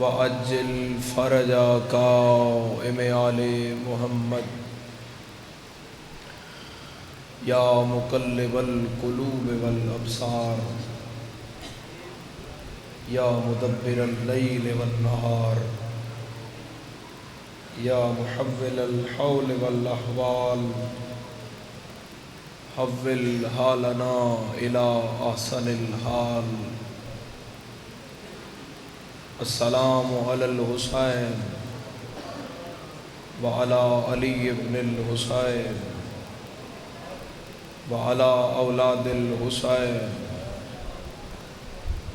وعجل فرجا قائم آل محمد یا مقلب القلوب والابصار یا مدبر اللیل والنہار یا محول الحول والاحوال حول حالنا الى احسن الحال. السلام علی الحسین وعلی علی ابن الحسین وعلی اولاد الحسین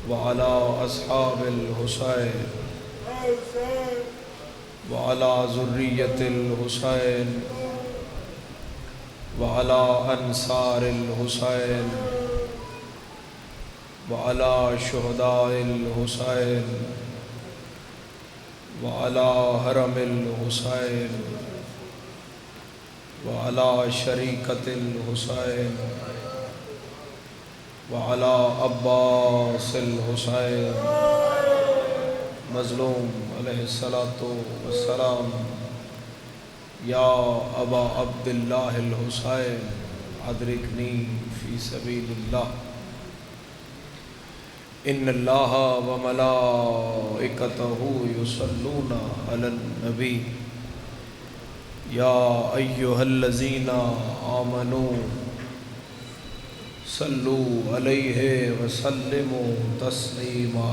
وعلی اصحاب الحسین وعلی ذریۃ الحسین وعلی انصار الحسین وعلی شہداء الحسین وعلی حرم الحسین وعلی شریکۃ الحسین وعلی عباس الحسین مظلوم علیہ السلام یا ابا عبداللہ الحسین ادرکنی فی سبیل اللہ. ان اللہ وملائکتہ یصلون علی النبی یا ایہا الذین آمنوا صلوا علیہ وسلموا تسلیما.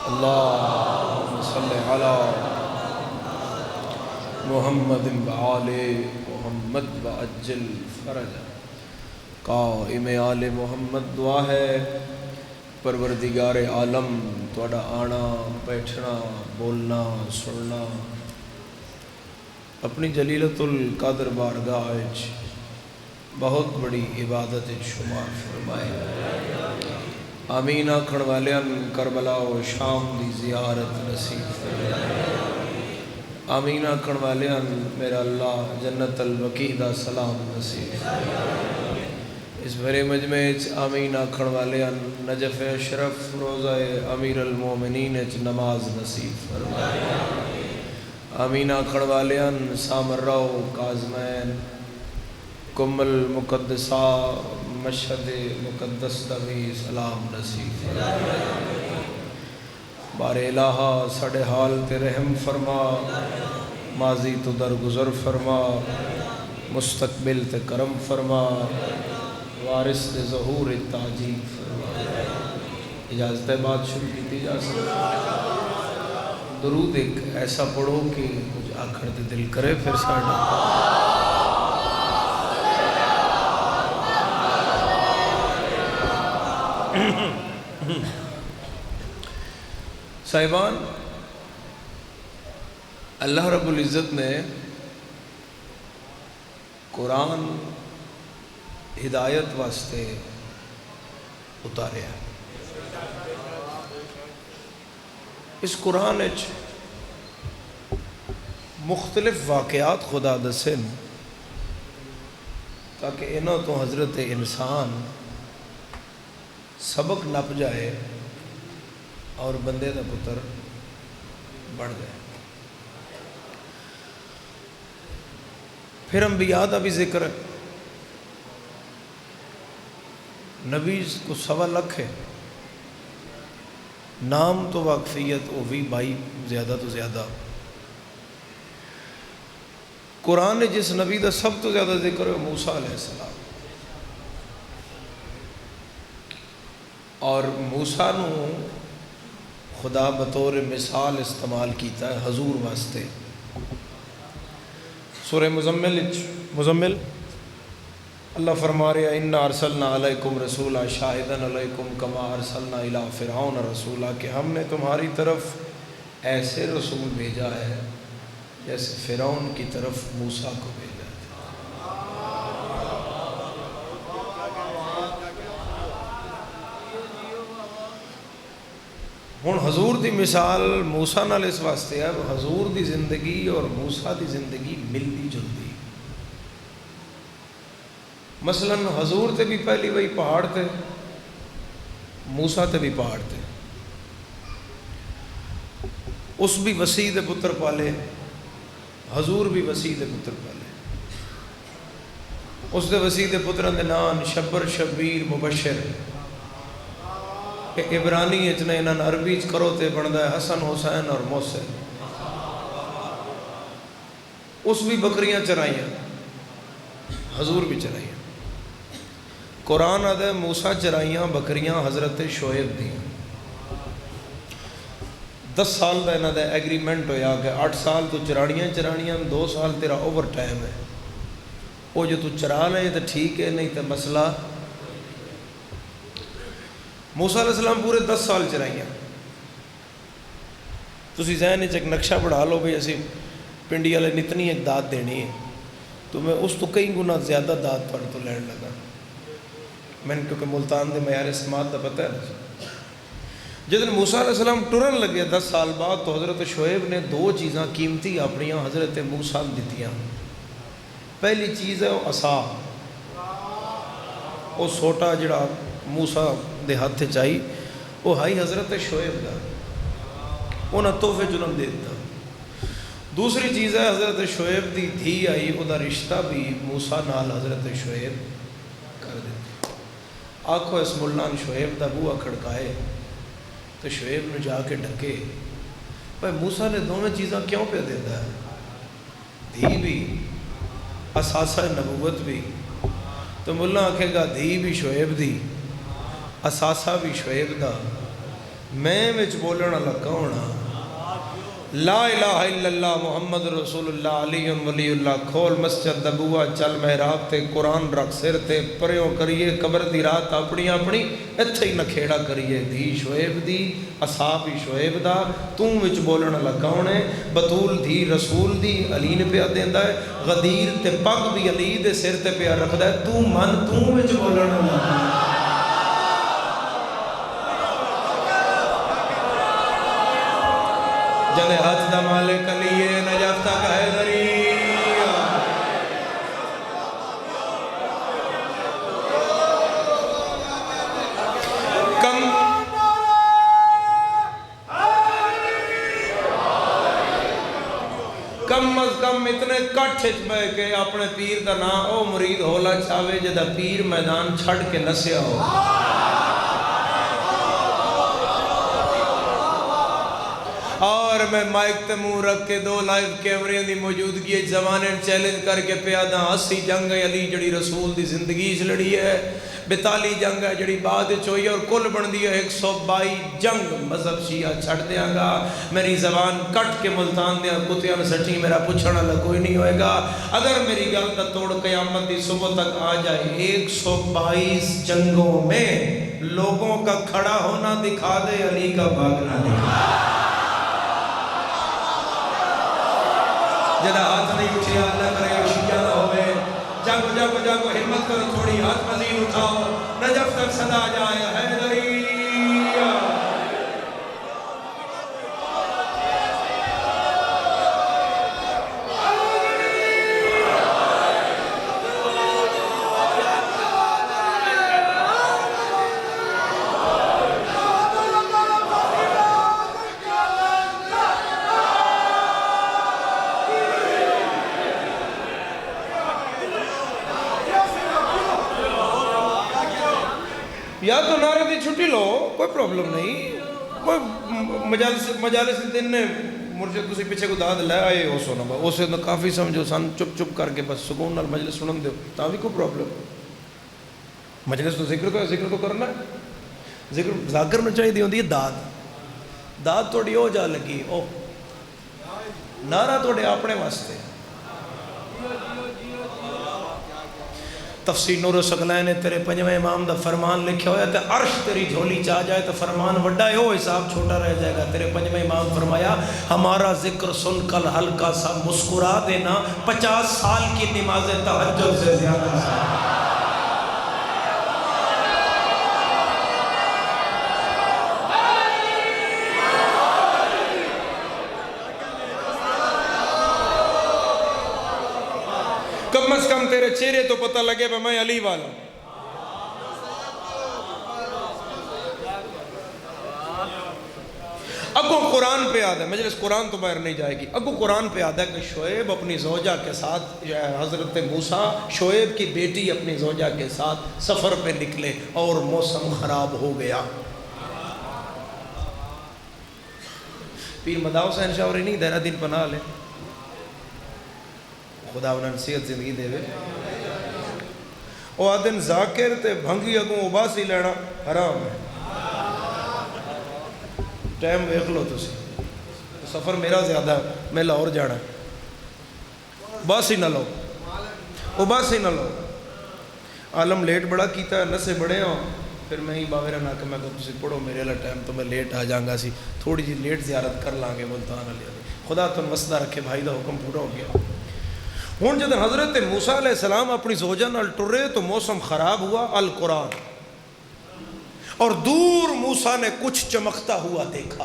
اللہم صلی علی محمد وآل محمد وعجل فرجا. قائم آل محمد دعا ہے پروردگار عالم تہاڈا آنا بیٹھنا بولنا سننا اپنی جلیلۃ القدر بارگاہ وچ بہت بڑی عبادت شمار فرمائے. آمین آکھن والیاں کربلا و شام دی زیارت نصیب فرمائے. آمین آکھن والیاں میرا اللہ جنت البقیع دا سلام نصیب فرمائے. اس بھرے مجمع وچ آمین آکھن والیاں نجف اشرف روضہ امیر المومنین وچ نماز نصیب فرمائے. آمین آکھن والیاں سامراء کاظمین کم المقدسہ مشہد مقدس دوی سلام نصیب فرمائے. بار الہا ساڑے حال تے رحم فرما ماضی تو درگزر فرما مستقبل تے کرم فرما وارث تے ظہور تاجیل فرما. اجازت ہے بات شروع کی جا سکتا. درود ایک ایسا پڑھو کہ کچھ آخر تے دل کرے پھر ساڑھا. صاحبان اللہ رب العزت نے قرآن ہدایت واسطے اتاریا. اس قرآن وچ مختلف واقعات خدا دسن تاکہ انہوں تو حضرت انسان سبق نپ جائے اور بندے دا پتر بڑھ جائے. پھر انبیاء دا بھی ذکر ہے. نبی کو 1.25 ہے، نام تو واقفیت وہ بھی 22 زیادہ تو زیادہ۔ قرآن نے جس نبی کا سب تو زیادہ ذکر ہے موسیٰ علیہ السلام، اور موسیٰ نو خدا بطور مثال استعمال کیتا ہے حضور واسطے۔ سورہ مزمل اللہ فرما رہے ہیں اِنَّا أَرْسَلْنَا عَلَيْكُمْ رَسُولًا شَاهِدًا عَلَيْكُمْ كَمَا أَرْسَلْنَا إِلَىٰ فِرْعَوْنَ رَسُولًا، کہ ہم نے تمہاری طرف ایسے رسول بھیجا ہے جیسے فرعون کی طرف موسیٰ کو بھیجا تھا۔ ہن حضور دی مثال موسیٰ نال اس واسطے ہے حضور دی زندگی اور موسیٰ دی زندگی ملتی جلتی۔ مثلا حضور تے بھی پہلی وہی پہاڑ تے، موسیٰ تے بھی پہاڑ تے، اس بھی وسیع دے پتر پالے، حضور بھی وسیع دے پتر پالے۔ اس دے وسیع دے پتران دے نام شبر، شبیر، مبشر۔ کہ عبرانی اتنے انہاں عربی کرو تے بندا ہے حسن، حسین اور محسن۔ اس بھی بکریاں چرائیاں، حضور بھی چرائیاں۔ قرآن آدھے موسیٰ چرائیاں بکریاں حضرت شعیب دیاں۔ 10 سال دا انہاں دا ایگریمنٹ ہویا کہ 8 سال تو چرانیاں 2 سال تیرا اوور ٹائم ہے، وہ جو تو چرا لے تو ٹھیک ہے، نہیں تو مسئلہ۔ موسیٰ علیہ السلام پورے 10 سال چرائیاں۔ تسی ذہن وچ ایک نقشہ بڑھا لو بھئی اسی پنڈی والے نتنی ایک داد دینی ہے، تو میں اس تو کئی گنا زیادہ داد پر تو لین لگا، میں نے کیونکہ ملتان دے معیار سماعت دا پتہ ہے۔ جدن موسیٰ علیہ السلام ٹرن لگے 10 سال بعد تو حضرت شعیب نے 2 چیزاں قیمتی اپنیاں حضرت موسیٰ دتیاں۔ پہلی چیز ہے وہ عصا، وہ سوٹا جڑا موسیٰ دے ہاتھ چاہی وہ ہائی حضرت شعیب دا، انہاں تحفے جنم دے دیتا۔ دوسری چیز ہے حضرت شعیب دی دھی آئی، وہ دا رشتہ بھی موسیٰ نال حضرت شعیب کر دیتا۔ آنکھو اس ملان شعیب دا بوہ کھڑکائے تو شعیب نے جا کے ڈھکے، بھائی موسیٰ نے دونوں چیزاں کیوں پہ دیتا ہے؟ دھی بھی، اساسہ نبوت بھی، تو ملہ آنکھے گا دھی بھی شعیب دی، اساسہ بھی شعیب دا، میں وچ بولنا لگا ہونا لا الہ الا اللہ محمد رسول اللہ علی ولی اللہ۔ کھول مسجد دبوا چل محراب تے قرآن رکھ سر تے پریوں کریے قبر دی رات اپنی اپنی اتھے ہی نکھیڑا کریے۔ دھی شعیب دی، اصحاب شعیب دا، توں وچ بولنا لگا ہونے۔ بطول دھی رسول دی، علی نے پیا دیندا ہے، غدیر تے پگ بھی علی دے سر تے پیا رکھدا ہے، تو من توں وچ بولنا لگا۔ جدے ہاتھ دا مالک علیہ نجف تک حیدری، کم از کم اتنے کٹھ بے کے اپنے پیر دا نا او مرید ہولا چاہے جدہ پیر میدان چھڑ کے نسیا ہو۔ اور میں مائک تے منہ رکھ کے 2 لائیو کیمرے دی موجودگی زمانے چیلنج کر کے پیادہ 80 جنگ علی جڑی رسول دی زندگی لڑی ہے، 42 جنگ ہے جڑی بعد چوئی اور کل بن دی ہے 122 جنگ مذہب شیعہ چھڑ دیا گا۔ میری زبان کٹ کے ملتان دیا کتیاں سٹھی میرا پوچھنا کوئی نہیں ہوئے گا۔ اگر میری گل تا توڑ قیامت دی صبح تک آ جائے 122 جنگوں میں لوگوں کا کھڑا ہونا دکھا دے، علی کا بھاگنا دکھا۔ جدہ ہاتھ نہیں اٹھیا اللہ کرے شیعہ نہ ہوئے، جاگو جاگو جاگو ہمت کرو تھوڑی ہاتھ مزید اٹھاؤ، نجف تک صدا جائے حیدری۔ یا تو نعرے دی چھٹی لو، کوئی پرابلم نہیں، کوئی مجالس دن نے مرشد تسی پیچھے کو داد لے آئے ہو سونا با اسے تو کافی سمجھو سان چپ چپ کر کے بس سکون نال مجلس سنن دیو تا بھی کوئی پرابلم. مجلس تو ذکر تو کرنا ہے، ذکر نہ چاہیے ہوندی ہے داد تھوڑی ہو جا لگی او نعرہ تھوڑے اپنے واسطے. تفسیر نور الثقلین نے تیرے پنجویں امام دا فرمان لکھا ہوا ہے تے عرش تیری جھولی چاہ جائے تو فرمان وڈا ہے، وہ حساب چھوٹا رہ جائے گا. تیرے پنجویں امام فرمایا ہمارا ذکر سن کل ہلکا سا مسکرا دینا 50 سال کی نماز تہجد سے زیادہ ہے. کم از کم تیرے چہرے تو پتہ لگے کہ میں علی والا. اگو قرآن پہ آدھا ہے، مجلس قرآن تو باہر نہیں جائے گی، اگو قرآن پہ آدھا ہے کہ شعیب اپنی زوجہ کے ساتھ، حضرت موسیٰ شعیب کی بیٹی اپنی زوجہ کے ساتھ سفر پہ نکلے اور موسم خراب ہو گیا. پیر مداؤ حسین شاہ اور نہیں دہرہ دین پناہ لے، خدا انہاں صحت زندگی دے وے. او آدن ذاکر تے بھنگی اگوں اباسی لینا حرام ہے. ٹائم ویکھ لو تسی، سفر میرا زیادہ ہے، میں لاہور جانا ہے، باسی نہ لو، اباسی نہ لو. عالم لیٹ بڑا کیتا ہے، نسے بڑے ہوں، پھر میں ہی باویرہ نہ کہ میں کہا تسی پڑھو میرے اللہ ٹائم تو میں لیٹ آ جاؤں گا سی، تھوڑی جی لیٹ زیارت کر لانگے ملتان علیہ. خدا تن وسدہ رکھے، بھائی دا حکم پورا ہو گیا. ہون جدن حضرت موسیٰ علیہ السلام اپنی زوجہ نال ٹرے تو موسم خراب ہوا. القرآن اور دور موسیٰ نے کچھ چمکتا ہوا دیکھا.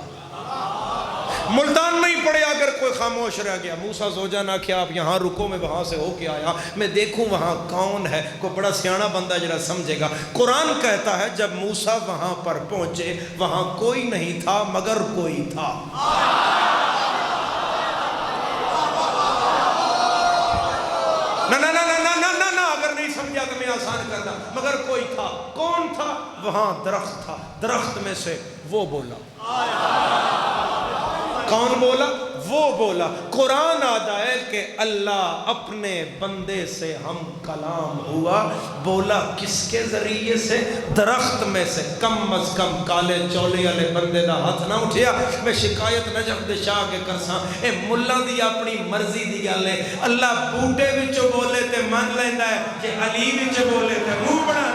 ملتان نہیں پڑے اگر کوئی خاموش رہ گیا. موسیٰ زوجہ نہ کیا آپ یہاں رکو، میں وہاں سے ہو کے آیا، میں دیکھوں وہاں کون ہے. کوئی بڑا سیاںا بندہ جڑا سمجھے گا. قرآن کہتا ہے جب موسیٰ وہاں پر پہنچے وہاں کوئی نہیں تھا مگر کوئی تھا. نہ اگر نہیں سمجھا تو میں آسان کرنا، مگر کوئی تھا. کون تھا؟ وہاں درخت تھا، درخت میں سے وہ بولا. کون بولا؟ وہ بولا. قرآن آتا ہے کہ اللہ اپنے بندے سے ہم کلام ہوا. بولا کس کے ذریعے سے؟ درخت میں سے. کم از کم کالے چولے والے بندے دا ہاتھ نہ اٹھیا. میں شکایت نجف دے شاہ کے کرساں، اے ملہ دی اپنی مرضی دی گل ہے. اللہ بوٹے وچوں بولے تے من لیندا ہے، کہ علی وچ بولے تے منہ بنا.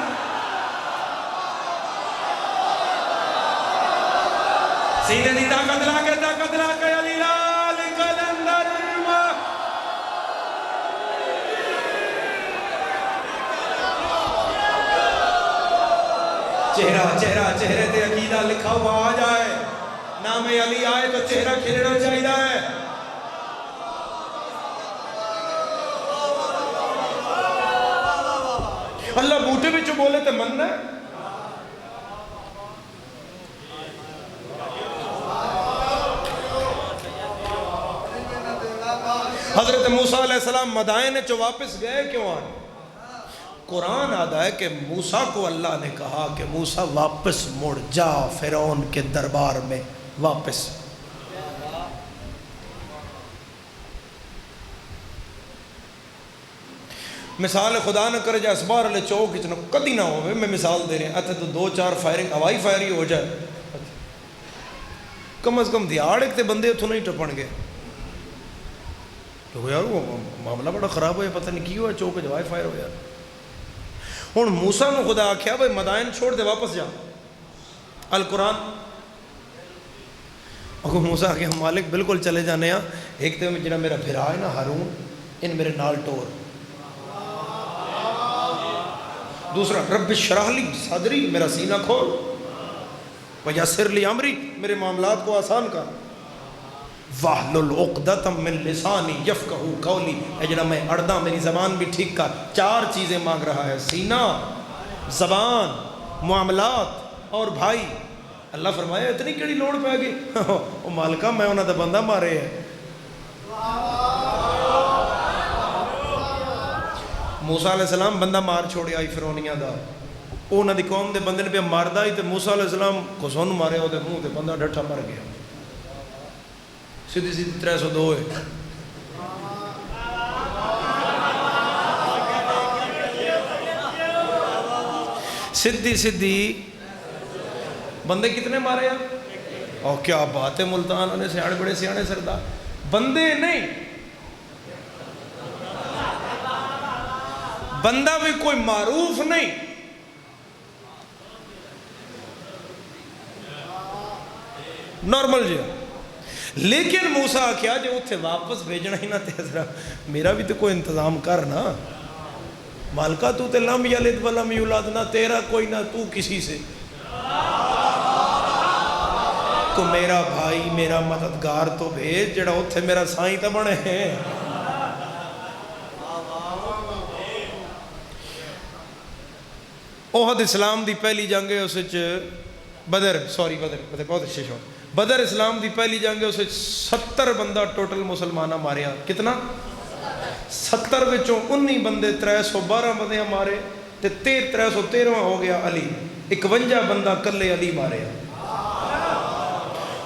سینے دی طاقت لا کے علی لال کلندر. چہرے تے عقیدہ لکھا ہوا آ جائے، نام علی آئے تو چہرہ کھلنا چاہیے ہے. اللہ بوٹے وچ بولے تے مننا ہے. حضرت موسیٰ علیہ السلام مدائن چو واپس گئے کیوں آئے؟ قرآن آدھا ہے کہ موسیٰ کو اللہ نے کہا کہ موسیٰ واپس مڑ جا فرعون کے دربار میں واپس. مثال خدا نہ کرے جا اسبار علیہ چوک اتنا کدی نہ ہوئے. میں مثال دے رہے ہیں اتھے تو 2-4 فائرنگ ہوائی فائری ہو جائے، کم از کم دیاڑ ایک تے بندے اتھو نہیں ٹپن گے. تو یار وہ معاملہ بڑا خراب ہویا، پتہ نہیں کی ہوا چوک جوائے فائر ہویا. ہن موسیٰ نو خدا آکھیا بھئی مدائن چھوڑ دے واپس جا. القرآن اگو موسیٰ آکھیا مالک بالکل چلے جانے ہاں. ایک تے جنہا میرا بھرا ہے نا ہارون، ان میرے نال ٹور. دوسرا رب اشرح لی صدری، میرا سینہ کھول. ویسر لی امری، میرے معاملات کو آسان کر. وَاحْلُلْ عُقْدَةً مِّن لِسَانِي يَفْقَهُوا قَوْلِي، اے جنہا میں اڑدا میری زبان بھی ٹھیک کر. 4 چیزیں مانگ رہا ہے، سینہ، زبان، معاملات اور بھائی. اللہ فرمایا اتنی کیڑی لوڑ پہ گئی؟ او مالکہ میں انہاں دا بندہ مارے ہے. موسیٰ علیہ السلام بندہ مار چھوڑے آئی فرعونیہ دا. انہوں دی قوم دے بندے نے پہ ماردا ہی تے موسیٰ علیہ السلام کو سن مارے وہ دے منہ تے بندہ ڈٹھا مر گیا سیدھی سیدھی 302 ہے سیدھی سیدھی بندے کتنے مارے ہیں اور کیا بات ہے ملتان انہیں سیانے بڑے سیانے سردار بندے نہیں بندہ بھی کوئی معروف نہیں نارمل جی لیکن موسیٰ کیا جو اتھے واپس بھیجنا ہی نہ تیزرا میرا بھی تو کوئی انتظام کرنا مالکہ تو تے لم یلد ولم یولد نہ تیرا کوئی نہ تو کسی سے کو میرا بھائی میرا مددگار تو بھیج جڑا اتھے میرا سائیں تا بنے ہیں احد اسلام دی پہلی جنگ ہے اسے بدر بہت اچھے شو بدر اسلام دی پہلی جنگ ہے اسے 70 بندہ ٹوٹل مسلمانہ ماریا کتنا 70 وچوں 19 بندے 312 بندے مارے تے 313 ہو گیا علی 51 بندہ کلے علی مارے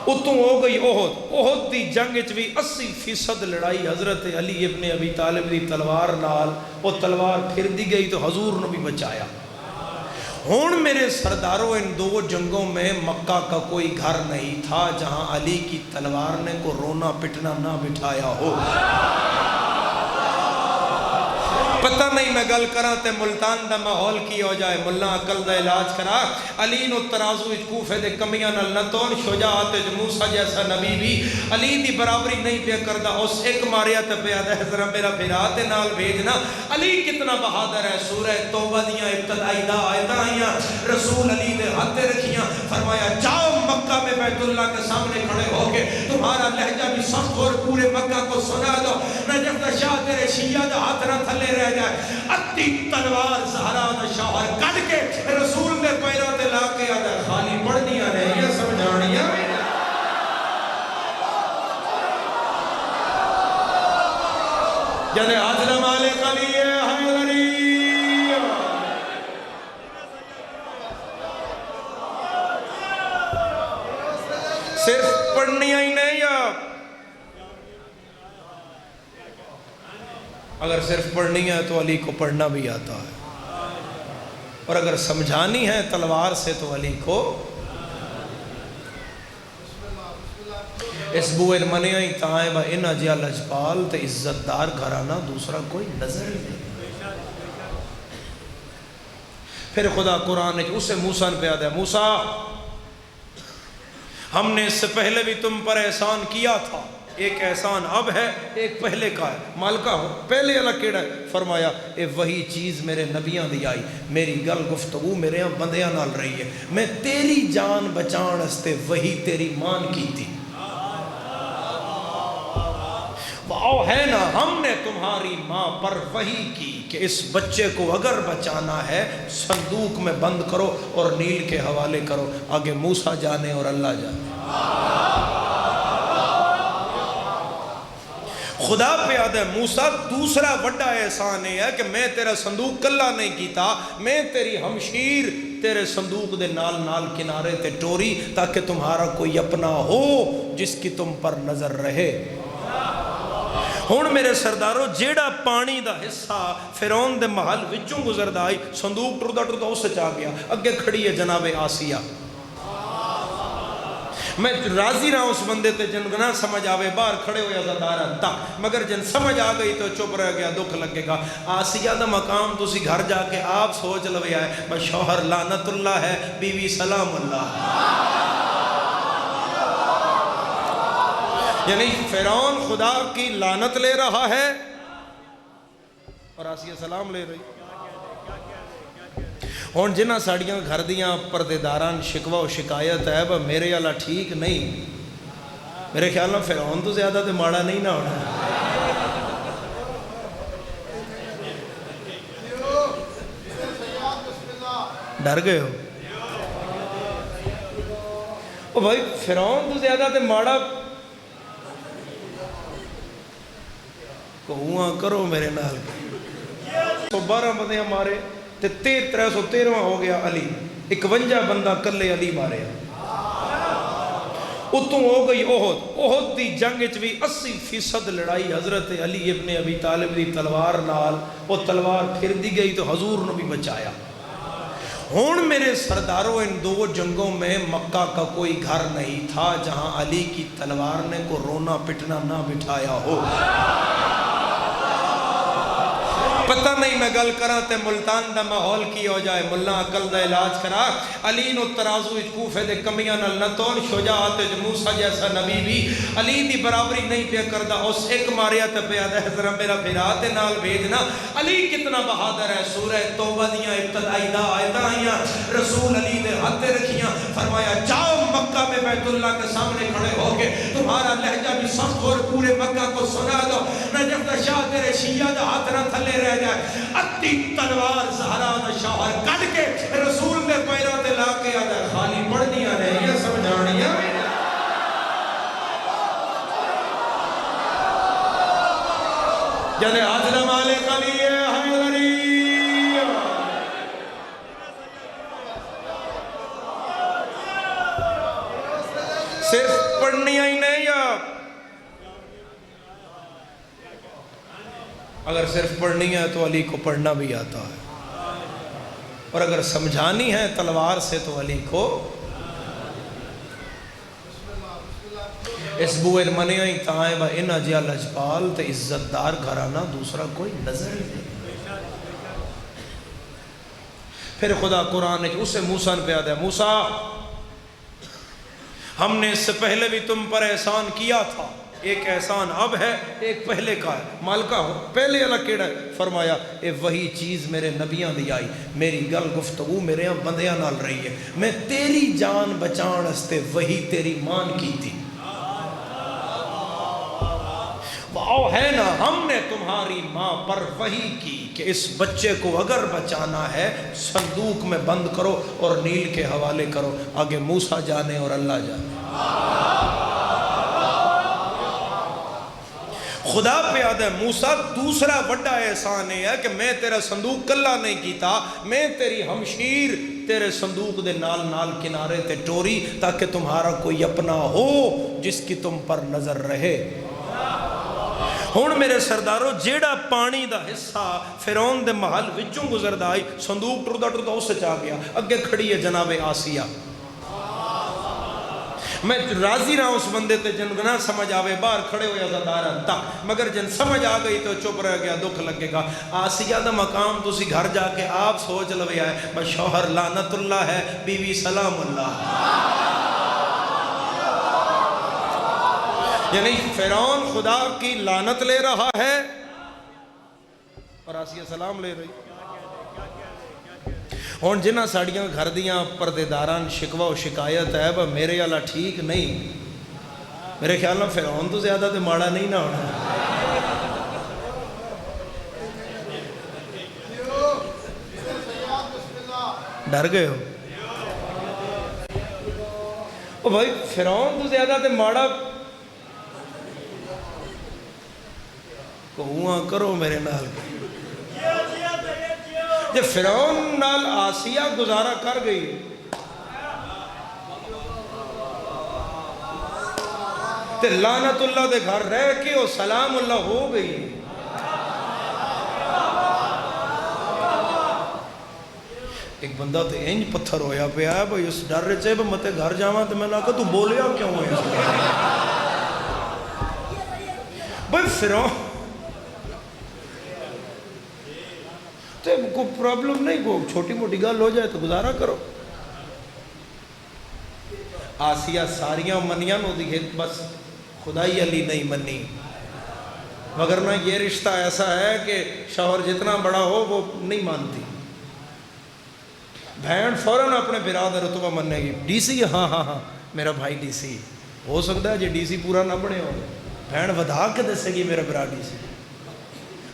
اتوں ہو گئی احد دی جنگ وچ بھی 80% لڑائی حضرت علی ابن ابی طالب دی تلوار نال وہ تلوار پھر دی گئی تو حضور نے بھی بچایا ہون میرے سرداروں ان دو جنگوں میں مکہ کا کوئی گھر نہیں تھا جہاں علی کی تلوار نے کو رونا پٹنا نہ بٹھایا ہو پتہ نہیں میں گل کرا تے ملتان دا ماحول کی ہو جائے ملہ عقل دا علاج کرا علی نو ترازو کوفے دے کمیاں نال نہ تون شجاعت موسیٰ جیسا نبی بھی علی دی برابری نہیں پیا کردا اس ایک ماریا تے پیا دے ذرا میرا پھرا تے نال بھیجنا علی کتنا بہادر ہے سورہ توبہ دیاں ابتدائی دا آیتاں آئیاں رسول علی نے ہاتھ رکھیاں فرمایا جاؤ مکہ میں بیت اللہ کے سامنے کھڑے ہو کے تمہارا لہجہ بھی سخت اور پورے مکہ کو سنا دو نجف دا شاہ تیرے شیعہ دا ہاتھ نہ تھلے رہ جائے اتی تلوار زہرا دا شوہر کٹ کے رسول نے پیروں تے لا کے آدھا خالی پڑھنیاں نہیں یہ سمجھانیاں جنہیں عدل مالک علی حیدری صرف پڑھنیاں ہی نہیں یا اگر صرف پڑھنی ہے تو علی کو پڑھنا بھی آتا ہے اور اگر سمجھانی ہے تلوار سے تو علی کو اس بوئر منیاں ہی تائیں با انہ جیا لجپال تے عزتدار گھرانا دوسرا کوئی نظر نہیں پھر خدا قرآن نے اسے موسیٰ نے پیاد ہے موسیٰ ہم نے اس سے پہلے بھی تم پر احسان کیا تھا ایک احسان اب ہے ایک پہلے کا ہے مالکہ ہو پہلے اللہ کیڑا ہے فرمایا اے وہی چیز میرے نبیاں دی آئی میری گل گفتگو میرے بندیاں نال رہی ہے میں تیری جان بچان استے وہی تیری مان کی تھی واؤ ہے نا ہم نے تمہاری ماں پر وحی کی کہ اس بچے کو اگر بچانا ہے صندوق میں بند کرو اور نیل کے حوالے کرو آگے موسیٰ جانے اور اللہ جانے خدا پہ یاد ہے موسیٰ دوسرا بڑا احسان ہے کہ میں تیرا صندوق کلا نہیں کیتا میں تیری ہمشیر تیرے صندوق دے نال نال کنارے تے ٹوری تاکہ تمہارا کوئی اپنا ہو جس کی تم پر نظر رہے ہون میرے سرداروں جیڑا پانی دا حصہ فرعون دے محل وچوں گزردا آئی صندوق ٹردہ ٹردہ اس سے چاہ گیا اگے کھڑی ہے جناب آسیہ میں راضی رہا اس بندے تے جن گناہ سمجھ آوے باہر کھڑے ہویا زدارہ تک مگر جن سمجھ آ گئی تو چپ رہ گیا دکھ لگے گا آسیہ دا مقام تسی گھر جا کے آپ سوچ لوے آئے بس شوہر لعنت اللہ ہے بیوی سلام اللہ یعنی فرعون خدا کی لعنت لے رہا ہے اور آسیہ سلام لے رہی ہون جنہ ساڑیاں گھر دیاں پردیداران شکوہ و شکایت ہے وہ میرے اللہ ٹھیک نہیں میرے خیال میں فرعون تو زیادہ تے ماڑا نہیں نہ ہونا ڈر گئے ہو او بھائی فرعون تو زیادہ تے ماڑا کہواں کرو میرے نال 12 بندے ہمارے تے 313واں ہو گیا علی، 51 بندہ کلے علی مارے، اتوں ہو گئی احد دی جنگ وچ بھی 80% لڑائی حضرت علی ابن ابی طالب دی تلوار نال، وہ تلوار پھر دی گئی تو حضور نے بھی بچایا۔ ہون میرے سرداروں، ان 2 جنگوں میں مکہ کا کوئی گھر نہیں تھا جہاں علی کی تلوار نے کو رونا پٹنا نہ بٹھایا ہو۔ پتہ نہیں میں گل کرا تے ملتان دا ماحول کی ہو جائے، ملا عقل دا علاج کرا، علی نو ترازو وچ کوفے دے کمیاں نال نہ تول، شجاعت وچ موسیٰ جیسا نبی بھی علی دی برابری نہیں پیا کردا، اس ایک ماریا تے پیا دے ذرا میرا بھرا تے نال بھیجنا۔ علی کتنا بہادر ہے، سورہ توبہ دیاں ابتدائی آیتاں آئیاں، رسول علی نے ہاتھ رکھیاں، فرمایا جاؤ مکہ میں بیت اللہ کے سامنے کھڑے ہو کے تمہارا لہجہ بھی سخت اور پورے مکہ کو سنا دو، نجف دا شاہ تیرے شیعہ دا ہاتھ نہ تھلے رہ جائے۔ اتی تلوار زہرا دا شوہر کٹ کے رسول نے پیروں تے لا کے آدھا خالی پڑھنیاں نے یہ سمجھانیاں۔ جنے حضر مالک علی حیدری صرف پڑھنیاں ہی نہیں، یا اگر صرف پڑھنی ہے تو علی کو پڑھنا بھی آتا ہے، اور اگر سمجھانی ہے تلوار سے تو علی کو اس بوئر منیاں ہی تائیں با انہ جیا لجپال تے عزتدار گھرانا دوسرا کوئی نظر ہی نہیں۔ پھر خدا قرآن نے اسے موسیٰ نے پیادہ ہے، موسیٰ ہم نے اس سے پہلے بھی تم پر احسان کیا تھا، ایک احسان اب ہے ایک پہلے کا ہے، مالکہ ہو پہلے اللہ کیڑا ہے، فرمایا اے وہی چیز میرے نبیاں دی آئی، میری گل گفتگو میرے یہاں بندیاں نال رہی ہے، میں تیری جان بچان استے وہی تیری مان کی تھی، واؤ ہے نا، ہم نے تمہاری ماں پر وحی کی کہ اس بچے کو اگر بچانا ہے صندوق میں بند کرو اور نیل کے حوالے کرو، آگے موسیٰ جانے اور اللہ جانے۔ خدا پہ یاد ہے موسیٰ دوسرا بڑا احسان ہے کہ میں تیرا صندوق کلا نہیں کیتا، میں تیری ہمشیر تیرے صندوق دے نال نال کنارے تے ٹوری تاکہ تمہارا کوئی اپنا ہو جس کی تم پر نظر رہے۔ ہون میرے سرداروں جیڑا پانی دا حصہ فرعون دے محل وچوں گزردا آئی، صندوق ٹردا ٹردا اس سے چاہ گیا، اگے کھڑی ہے جناب آسیہ۔ میں راضی رہا اس بندے تے جن نہ سمجھ آوے باہر کھڑے ہوئے عزادارن تک، مگر جن سمجھ آ گئی تو چپ رہ گیا، دکھ لگے گا۔ آسیہ دا مقام تسی گھر جا کے آپ سوچ لویا ہے، بس شوہر لعنت اللہ ہے، بیوی سلام اللہ، یعنی فرعون خدا کی لعنت لے رہا ہے اور آسیہ سلام لے رہی۔ ہون جنہ ساڑیاں گھر دیاں پردے داران شکوہ و شکایت ہے با میرے اللہ ٹھیک نہیں، میرے خیال میں فرعون تو زیادہ تے ماڑا نہیں نہ ہونا۔ ڈر گئے ہو؟ او بھائی فرعون تو زیادہ تے ماڑا کہواں کرو میرے نال کے جب فرعون نال آسیہ گزارا کر گئی تے لعنت اللہ دے گھر رہ کے وہ سلام اللہ ہو گئی۔ ایک بندہ تے انج پتھر ہویا پہ آیا بھائی اس ڈر رہے چاہے متے گھر جاواں تے میں نے کہا تو بولیا کیوں ہویا بھائی فرعون کوئی پرابلم نہیں، کوئی چھوٹی موٹی گل ہو جائے تو گزارا کرو۔ آسیہ ساریاں منیاں نو دی بس خدائی علی نہیں منی، مگر نہ یہ رشتہ ایسا ہے کہ شوہر جتنا بڑا ہو وہ نہیں مانتی، بہن فوراً اپنے برادر رتبہ مننے گی، ڈی سی ہاں ہاں ہاں میرا بھائی ڈی سی ہو سکتا ہے جی ڈی سی پورا نہ بنے ہو، بہن ودھا کے دسے گی میرا برا ڈی سی،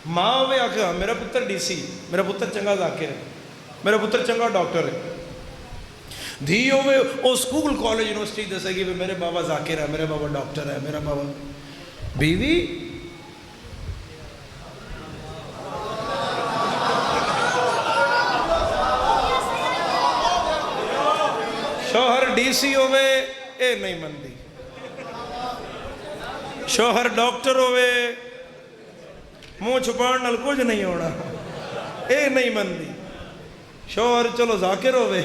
ماں ہوئے آکھا میرا پتر ڈی سی، میرا پتر چنگا ذاکر ہے، میرا پتر چنگا ڈاکٹر ہے، دھی ہوئے او سکول کالج یونیورسٹی دسے گی میرے بابا ذاکر ہے، میرے بابا ڈاکٹر ہے، میرا بابا بیوی DC ہوئے اے نہیں مندی، شوہر ڈاکٹر ہوئے منہ چھپان نال کچھ نہیں ہونا، اے نہیں مندی، شوہر چلو ذاکر ہوئے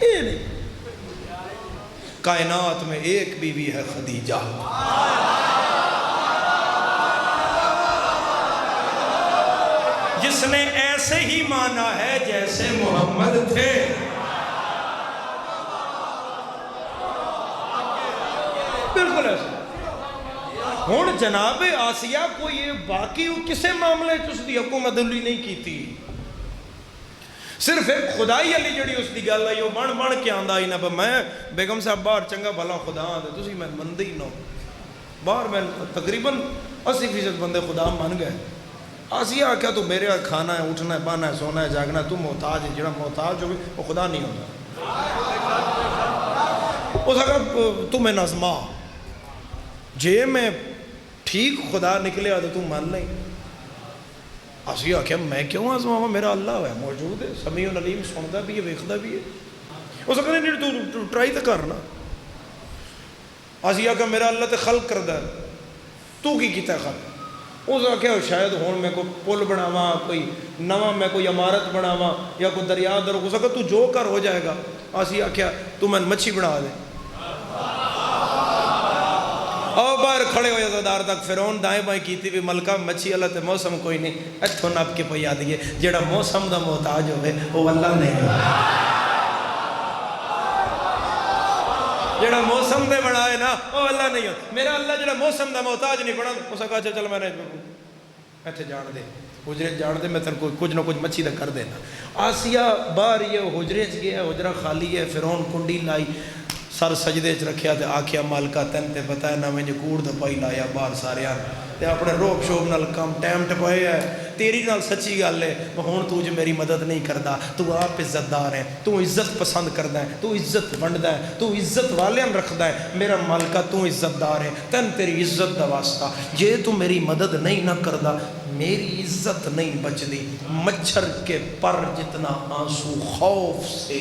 اے نہیں۔ کائنات میں ایک بیوی ہے خدیجہ، جس نے ایسے ہی مانا ہے جیسے محمد تھے۔ بالکل ایسے۔ ہون جناب آسیہ کو یہ باقی کسے معاملے چس دی حکومت علی نہیں کی تھی، صرف ایک خدائی علی جڑی اس دی گل آئی وہ بن کے آندہ ہی نہ پا میں بیگم صاحب باہر چنگا بھلا خدا آندے تسی میں مندی نو باہر میں تقریباً 80% بندے خدا مان گئے۔ آسیہ کیا تو میرے کھانا ہے اٹھنا ہے بانا ہے سونا ہے جاگنا ہے، تو محتاج ہے، جڑا محتاج ہوئے وہ خدا نہیں ہوتا۔ اس کہا تو میں نظمہ جے میں ٹھیک خدا نکلے آدھے تو مان نہیں۔ آسیہ کیا میں کیوں آزماؤں، میرا اللہ ہے موجود ہے، سمیع علیم، سنتا بھی ہے ویکھدا بھی ہے۔ اس کہا نہیں تو ٹرائی تو کرنا۔ آسیہ کیا میرا اللہ تے خلق کردہ ہے، تو کی کیتا ہے خلق؟ اس کا کیا شاید ہون میں کوئی پل بناواں، کوئی نواں میں کوئی عمارت بناواں یا کوئی دریا در، اس کا تو جو کر ہو جائے گا۔ آسیہ کیا تو میں مچھی بنا دے۔ اور باہر کھڑے ہوئے زدار تک فرعون دائیں بائیں کیتی بھی ملکہ مچھی اللہ تے موسم کوئی نہیں، اتھو نب کے پہ آدھی ہے جیڑا موسم دا محتاج ہوئے وہ اللہ نہیں ہے، جیڑا موسم دے بڑھائے نا وہ اللہ نہیں ہوتا۔ میرا اللہ جیڑا موسم دا محتاج نہیں بڑھا، اسے کہا چل میں نے ایتھے جان دے حجرے جان دے، میں تن کچھ نہ کچھ مچھی دا کر دینا۔ آسیہ باہر یہ حجرے چ گیا، حجرہ خالی ہے، فرعون کنڈی لائی سر سجدے چ رکھیا تے آکھیا مالکہ تین تے پتہ ہے نہ میں نے کوڑ دا پائی لایا باہر سارے آن تے اپنے روب شوب نال کم ٹائم ٹپائے ہے، تیری نال سچی گل ہے، ہون تو جو میری مدد نہیں کردا، تو آپ عزت دار ہے، تو عزت پسند کردا ہے، تو عزت ونڈدا ہے، تو عزت والیاں رکھدا ہے، میرا مالکہ تو عزت دار ہے، تین تیری عزت دا واسطہ جے تو میری مدد نہیں نہ کردا میری عزت نہیں بچ دی۔ مچھر کے پر جتنا آنسو خوف سے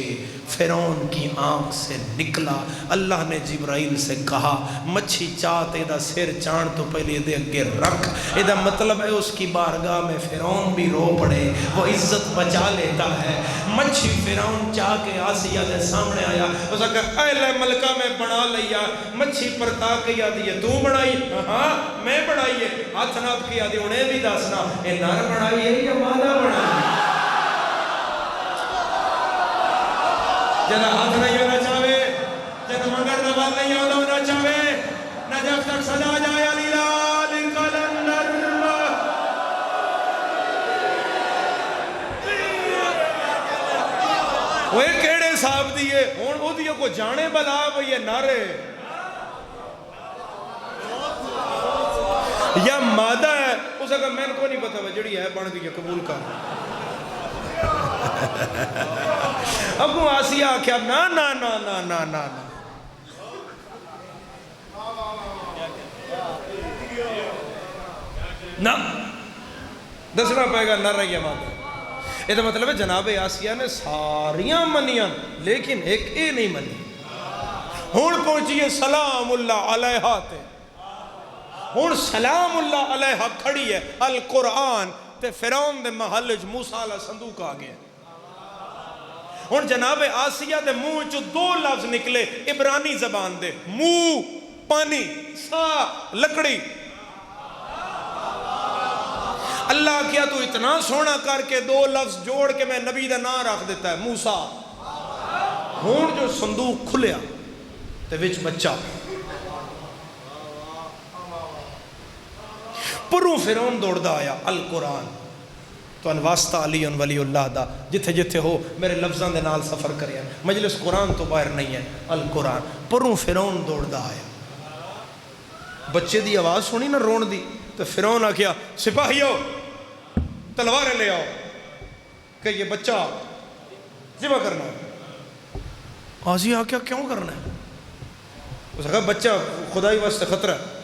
فرعون کی آنکھ سے نکلا، اللہ نے جبرائیل سے کہا مچھی چاہتے دا سر چاند تو پہلے دے اگے رکھ، یہ مطلب ہے اس کی بارگاہ میں فرعون بھی رو پڑے، وہ عزت بچا لیتا ہے۔ مچھی فرعون چاہ کے آسیہ دے سامنے آیا، اس نے کہا اے لے ملکہ میں بنا لیا۔ مچھی پرتا کے یادی ہے تو بڑھائی؟ ہاں میں بڑھائی ہے، ہاتھ ناپ کی یادی انہیں بھی دسنا اے نر بڑھائی ہے یا مادہ بڑھائی؟ جنہ ہاتھ نہیں ہونا چاہے، جنہ مگر نوال نہیں ہونا چاہے، نہ جب تک سجا جائے علی لال کلندر۔ وہ کیڑے صاحب دیئے ہون او دیئے کو جانے بلا وہ یہ نارے یا مادہ ہے، اس اگر میں کو نہیں پتا جڑی ہے بڑھ گئی قبول کر۔ اب وہ آسیہ کیا نا نا نا نا نا نا نا دسنا پائے گا نہ رہی مادہ۔ یہ تو مطلب ہے جناب آسیہ نے ساریاں منیاں لیکن ایک اے نہیں منی۔ ہون پہنچیے سلام اللہ علیہ تے، ہون سلام اللہ علیہ کھڑی ہے القرآن تے فرعون دے محلج موسیٰ علیہ صندوق آگئے۔ ہون جناب آسیہ دے منہ جو دو لفظ نکلے عبرانی زبان دے، منہ پانی سا لکڑی۔ اللہ کیا تو اتنا سونا کر کے دو لفظ جوڑ کے میں نبی دا نام رکھ دیتا ہے موسیٰ۔ ہون جو صندوق کھلیا تے وچ بچہ پروں فرعون دوڑ دا آیا القرآن تو انواسطہ علی ولی اللہ دا جتھے جتھے ہو میرے لفظان دے نال سفر کریا، مجلس قرآن تو باہر نہیں ہے القرآن۔ پروں فرعون دوڑ دا آیا، بچے دی آواز سنی نہ رون دی تو فرعون آکیا سپاہیو تلواریں لے آؤ کہ یہ بچہ ذبح کرنا ہے۔ آسیہ آکیا کیوں کرنا ہے؟ اس نے کہا بچہ خدائی واسطے خطرہ ہے۔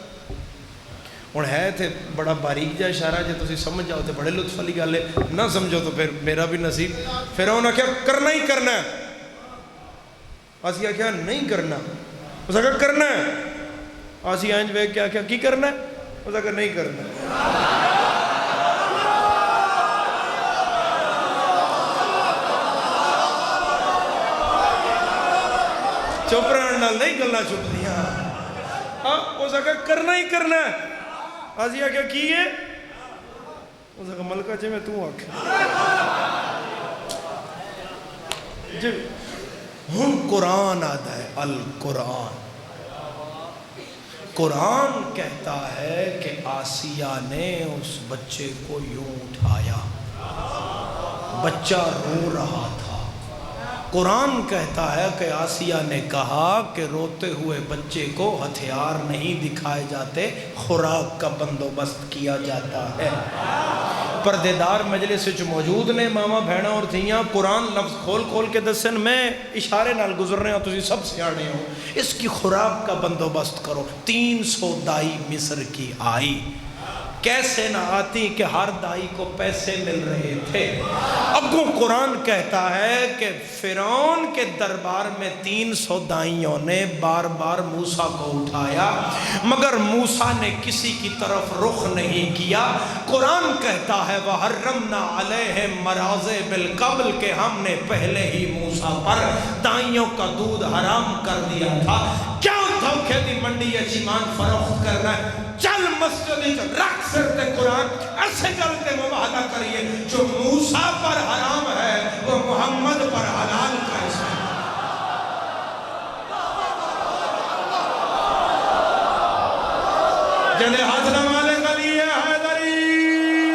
اور ہے تھے بڑا باریک جا اشارہ جے تسی سمجھ جاؤ تے بڑے لطف علی گالے، نہ سمجھو تو پھر میرا بھی نصیب۔ فرعون کیا کرنا ہی کرنا ہے، اسی آخیا نہیں کرنا، اس آخیا کرنا ہے، اسی انج ویکھ کے آخیا کی کرنا ہے، اس آخیا نہیں کرنا ہے۔ چپ رہن نال نہیں گلاں چھپ دیاں، اس آخیا کرنا ہی کرنا ہے، اسی آخیا کی ہے، اس آخیا ملکہ جی میں تو آخیا جی ہن قرآن آتا ہے، القرآن قرآن کہتا ہے کہ آسیہ نے اس بچے کو یوں اٹھایا، بچہ رو رہا تھا، قرآن کہتا ہے کہ آسیہ نے کہا کہ روتے ہوئے بچے کو ہتھیار نہیں دکھائے جاتے، خوراک کا بندوبست کیا جاتا ہے۔ پردے دار مجلس وچ موجود نے ماما بہنا اور دھیاں، قرآن لفظ کھول کھول کے دسن، میں اشارے نال گزر رہے ہوں، تسی سب سیانے ہو، اس کی خوراک کا بندوبست کرو۔ 300 دائی مصر کی آئی، کیسے نہ آتی کہ ہر دائی کو پیسے مل رہے تھے۔ اگوں قرآن کہتا ہے کہ فرعون کے دربار میں 300 دائیوں نے بار بار موسیٰ کو اٹھایا، مگر موسیٰ نے کسی کی طرف رخ نہیں کیا۔ قرآن کہتا ہے وَحَرَّمْنَا عَلَيْهِمْ مَرَاضِعَ بِالْقَبْلِ، کہ ہم نے پہلے ہی موسیٰ پر دائیوں کا دودھ حرام کر دیا تھا۔ کیا دھوکے دی منڈی ایمان فروخت کرنا ہے؟ چل مسجد رکھ سرتے قرآن، ایسے گلتے مباہدہ کریے، جو موسیٰ پر حرام ہے وہ محمد پر حلال کیسے ہے؟ جنہیں حضرت مالک علی حیدری،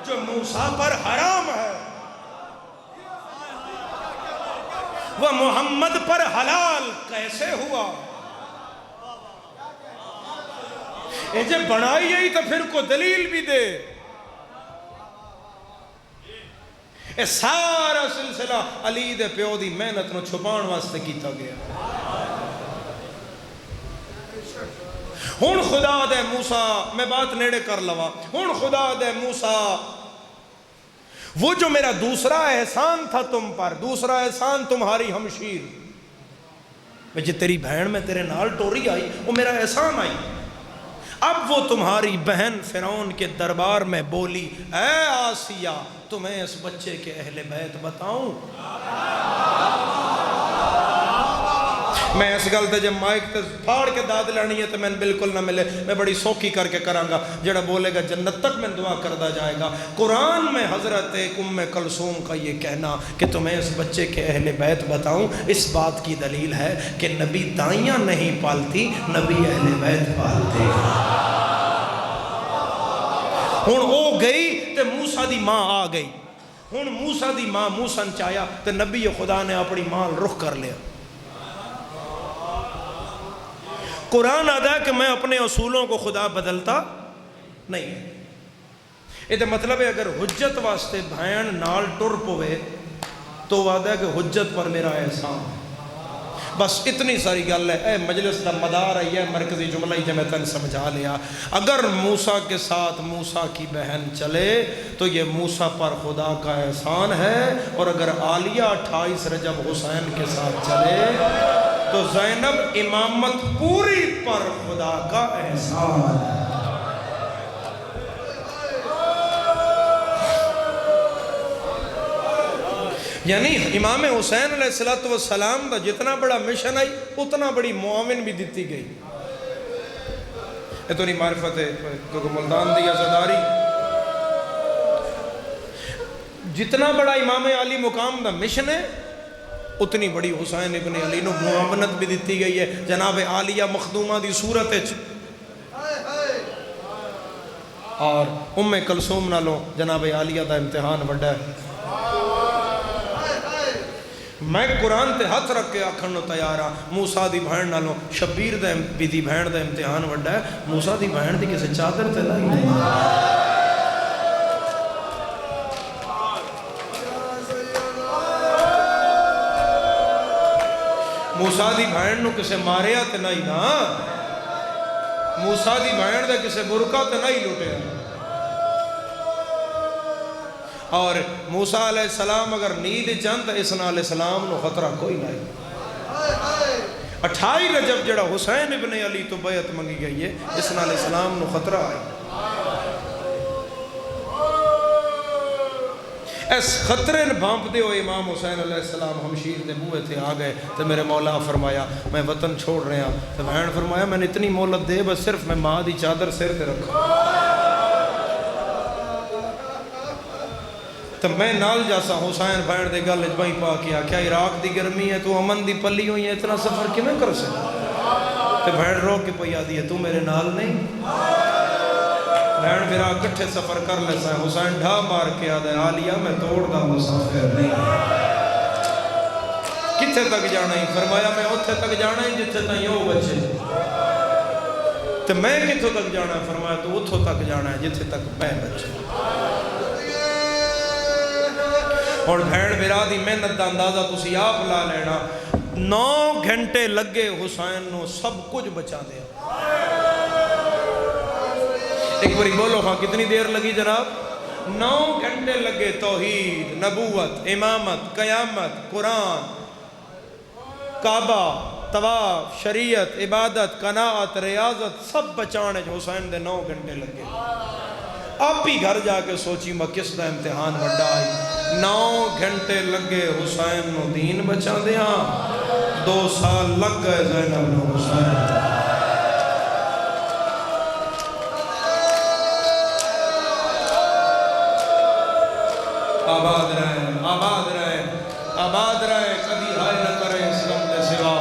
جو موسیٰ پر حرام ہے وہ محمد پر حلال کیسے ہوا؟ جب بنائی یہی تو پھر کو دلیل بھی دے۔ اے سارا سلسلہ علی دے پیو دی محنت نو چھپان واسطے کیتا گیا۔ ہن خدا دے موسیٰ، میں بات نیڑے کر لوا، ہن خدا دے موسیٰ، وہ جو میرا دوسرا احسان تھا تم پر، دوسرا احسان تمہاری ہمشیر، میں جی تیری بہن میں تیرے نال ٹوری آئی، وہ میرا احسان آئی۔ اب وہ تمہاری بہن فرعون کے دربار میں بولی، اے آسیہ تمہیں اس بچے کے اہل بیت بتاؤں؟ میں اس گل تے جب مائک تے پھاڑ کے داد لانی ہے تو میں بالکل نہ ملے، میں بڑی سوکھی کر کے کروں گا، جڑا بولے گا جنت تک میں دعا کردہ جائے گا۔ قرآن میں حضرت ام کلثوم کا یہ کہنا کہ تمہیں اس بچے کے اہل بیت بتاؤں، اس بات کی دلیل ہے کہ نبی دائیاں نہیں پالتی، نبی اہل بیت پالتے۔ ہن او گئی تے موسیٰ دی ماں آ گئی، ہن موسیٰ دی ماں موسیٰ چاہیا تے نبی خدا نے اپنی ماں رخ کر لیا۔ قرآن آدھا کہ میں اپنے اصولوں کو خدا بدلتا نہیں ہے۔ یہ مطلب ہے اگر حجت واسطے بھائن نال ٹر پوے تو وعدہ ہے کہ حجت پر میرا احسان ہے۔ بس اتنی ساری گل ہے، اے مجلس دا مدار ہے، یہ مرکزی جملہ ہی میں تن سمجھا لیا۔ اگر موسیٰ کے ساتھ موسیٰ کی بہن چلے تو یہ موسیٰ پر خدا کا احسان ہے، اور اگر عالیہ 28 رجب حسین کے ساتھ چلے تو زینب امامت پوری پر خدا کا احسان ہے۔ یعنی امام حسین علیہ السلام دا جتنا بڑا مشن آئی اتنا بڑی معاون بھی دیتی گئی۔ یہ تو نہیں معرفت ہے کیونکہ ملتان دی ازاداری، جتنا بڑا امام علی مقام دا مشن ہے اتنی بڑی حسین ابن علی نو معاونت بھی دیتی گئی ہے۔ جناب عالیہ مخدومہ دی صورت ہے، اور ام کلثوم نالوں جناب عالیہ دا امتحان بڑا ہے۔ میں قرآن تے ہاتھ رکھ کے آکھن نو تیار ہاں، موسیٰ دی بہن نالوں شبیر دی بہن دا امتحان بڑا ہے۔ موسیٰ دی بہن دی کسی چادر تے لائی نہیں، موسیٰ دی بہن نو کسے ماریا تے نہیں نا، موسیٰ دی بہن دے کسے برکا تے نہیں لوٹے۔ اور موسیٰ علیہ السلام اگر نیند چند اسنا علیہ السلام نو خطرہ کوئی نہیں 28 رجب جڑا حسین ابن علی تو بیعت منگی گئی ہے اسنا علیہ السلام نو خطرہ آئی اس خطرے نے بھانپ دے ہوئے امام حسین علیہ السلام ہمشیر دے بوئے تھے آ گئے تو میرے مولا فرمایا میں وطن چھوڑ رہے ہیں تو بہن فرمایا میں نے اتنی مولت دے بس صرف میں ماں دی چادر سر تے رکھا تو میں نال جاسا حسین بہن دے گل اجبائیں پا کیا کیا عراق دی گرمی ہے تو امن دی پلی ہوئی ہے اتنا سفر کی میں کر سکتا تو بہن رو کے پئی آدھی ہے تو میرے نال نہیں بہن میرا کٹھے سفر کر لیسا ہے حسین ڈھا مار کے آدھا ہے آلیا میں توڑ دا مسافر نہیں کتھے تک جانا ہی فرمایا میں اتھے تک جانا ہی جتھے تک یوں بچے تو میں کتھوں تک جانا ہے فرمایا تو اتھوں تک جانا ہے جتھے تک میں بچے اور بھیڑ میرا دی محنت دا اندازہ تسی آپ لا لینا 9 گھنٹے لگے حسین نو سب کچھ بچا دیا ایک باری بولو ہاں کتنی دیر لگی جناب 9 گھنٹے لگے توحید نبوت امامت قیامت قرآن کعبہ طواف شریعت عبادت قناعت ریاضت سب بچانے جو حسین دے 9 گھنٹے لگے آپ ہی گھر جا کے سوچی میں کس دا امتحان وڈا آئی 9 گھنٹے لگے حسین نو دین بچا دیا 2 سال لگ گئے زینب نو حسین آباد رہے آباد رہے آباد رہے کبھی ہائے نہ کرے اس غم دے سوا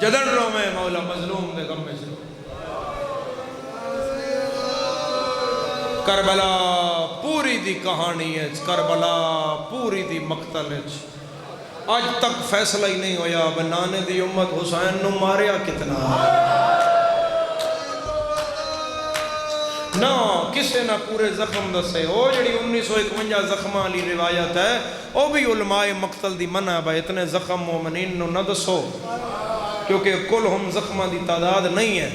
جدن رو میں مولا مظلوم دے غم میں سے کربلا پوری دی کہانی ہے کربلا پوری دی مقتل ہے آج تک فیصلہ ہی نہیں ہویا بنانے دی امت حسین نو ماریا کتنا نہ کسے نہ پورے زخم دسے ہو جڑی 1951 زخمہ لی روایت ہے او بھی علماء مقتل دی منع با اتنے زخم مومنین نو نہ دسو کیونکہ کل ہم زخمہ دی تعداد نہیں ہے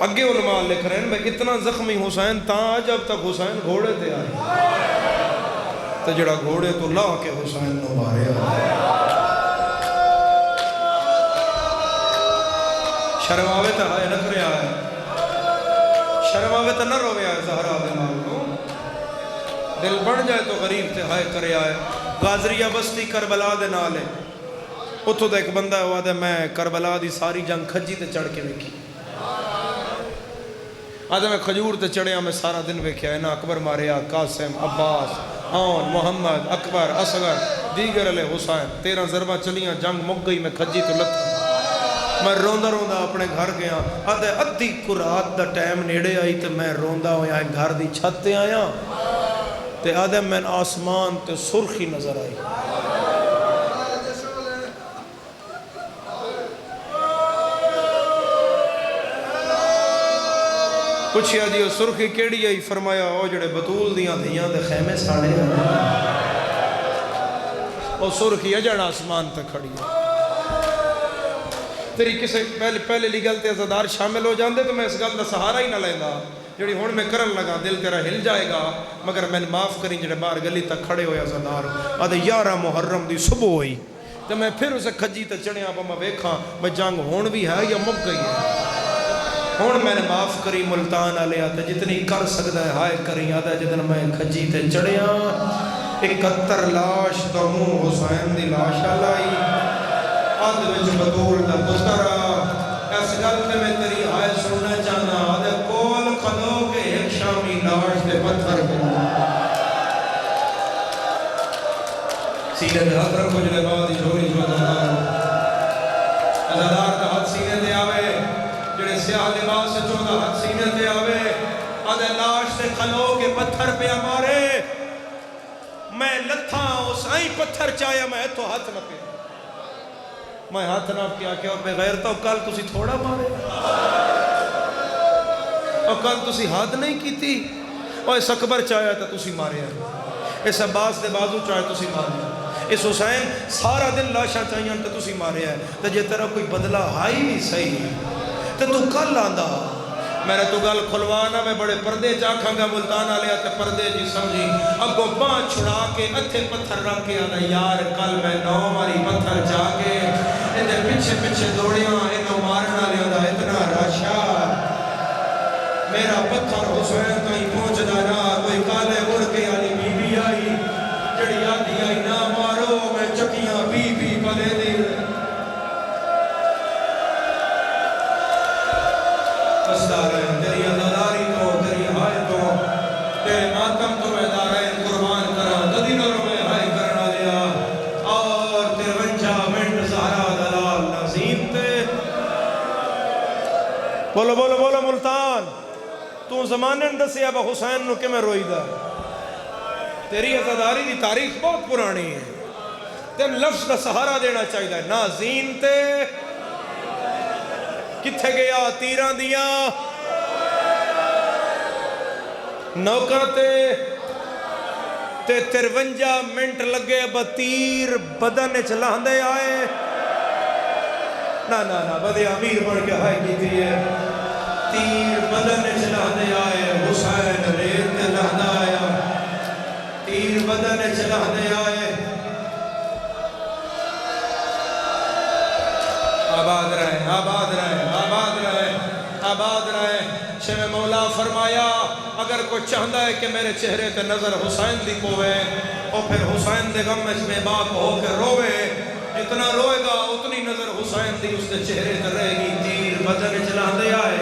اگے علماء لکھ رہے ہیں میں اتنا زخمی حسین تاں جب تک حسین گھوڑے تے آئے تو جڑا گھوڑے تو لا کے حسین نو مارے آئے شرماوے تا ہائے نکرے آئے شرماوے تا نہ روے آئے زہرہ دے مالکو دل بڑھ جائے تو غریب تے ہائے کرے آئے غازریہ بستی کربلا دے نالے اتھو دا ایک بندہ ہوا دے میں کربلا دی ساری جنگ کھجی تے چڑھ کے ویکھی آدھے میں کھجور تے چڑھیا میں سارا دن ویکھیا ہے نا اکبر ماریا قاسم عباس آن محمد اکبر اصغر دیگر علیہ حسین 13 ضربہ چلیاں جنگ مک گئی میں کھجی تو لت میں روندہ روندہ اپنے گھر گیا آدھے ادھی قرآت دا ٹائم نیڑے آئی تے میں روندہ ہویا گھر دی چھت تے آیا تے آدھے میں آسمان تے سرخی نظر آئی پوچھیا جی سرخی کیڑی آئی فرمایا او جڑے بطول دیاں دیاں دے خیمے ساڑے او سرخی اجڑ آسمان تک کھڑی ہے تیری کسے پہلے لی گل تے عزادار شامل ہو جاندے تو میں اس گل دا سہارا ہی نہ لیندہ جڑی ہون میں کرن لگا دل تیرا ہل جائے گا مگر میں معاف کریں جڑے باہر گلی تک کھڑے ہویا عزادار آدھے 11 محرم دی صبح ہوئی تو میں پھر اسے کھجی تے چڑھیا پا میں ویکھاں میں جنگ ہون بھی ہے یا مک گئی ہے ہون میں نے معاف کری ملتان آلے آتے جتنی کر سکتا ہے ہائے کری آتا ہے جتنا میں کھجی تے چڑھیا 71 لاش تو منہ حسین دی لاش آلائی آدھ وچ بطول دا پترہ اس گلتے میں تیری آئے سننا چاہنا آدھے کول کھلو کے ایک شامی لاش دے پتھر کرنا سینے دے ہاتھ رکھو جلے بابا دی جھولی جو ازادار دا ہاتھ سینے دے آوے جڑے سیاہ لباس سے چودہ ہاتھ سینے دے آوے آدھے لاش سے کھلو کے پتھر پہ ہمارے میں لتھا اس آئی پتھر چاہیا میں تو ہاتھ نہ پہ میں ہاتھ نہ کیا کہ بے غیر تو کل تسی تھوڑا مارے اور کل تسی ہاتھ نہیں کی تھی اور اس اکبر چاہیا تھا تسی مارے اس عباس دے بازو چاہے تسی مارے اس حسین سارا دن لاشاں چاہیاں تو تسی مارے ہے تو جے تیرا کوئی بدلہ ہائی نہیں صحیح تو کل آندہ میرے تو گل کھلوانا میں بڑے پردے چاکھاں گا ملتان آلیا تے پردے جی سمجھی اب کو باں چھڑا کے اتھے پتھر رکھ کے آنا یار کل میں نو ماری پتھر جا کے ادھر پچھے پچھے دوڑیاں انہوں مارنا لیا دا اتنا راشا میرا پتھر حسین کہیں پہنچ دانا کوئی کالے مڑ کے آلی بی بی آئی جڑی آدھی آئی نہ مارو میں چکیاں بی بی پلے دی بسدارین تیری عزاداری تو تیری ہائے تو تیرے ماتم تو میں دارین قربان کرا ددینوں میں ہائے کرنا لیا اور تیرے ونجا منٹ زہرا دلال نظیم تے بولو بولو بولو ملتان تو زمانن دسی ابا حسین نو کہ میں روئی دا تیری عزاداری دی تاریخ بہت پرانی ہے تین لفظ دا سہارا دینا چاہیے دا نازین تے کتھے گیا تیران دیا نوکا تے 53 منٹ لگے اب تیر بدن چلاہن دے آئے نا بدے امیر بڑھ کے ہائے کی تھی ہے تیر بدن چلاہن دے آئے حسین ریت لہن آیا تیر بدن چلاہن دے آئے آباد رہے آباد رہے آباد رہے آباد رہے شہ مولا فرمایا اگر کوئی چاہتا ہے کہ میرے چہرے تے نظر حسین دی پوے اور پھر حسین دے غم میں باپ ہو کے روے جتنا روئے گا اتنی نظر حسین دی اس دے چہرے تے رہے گی تیر بدن چلا دے آئے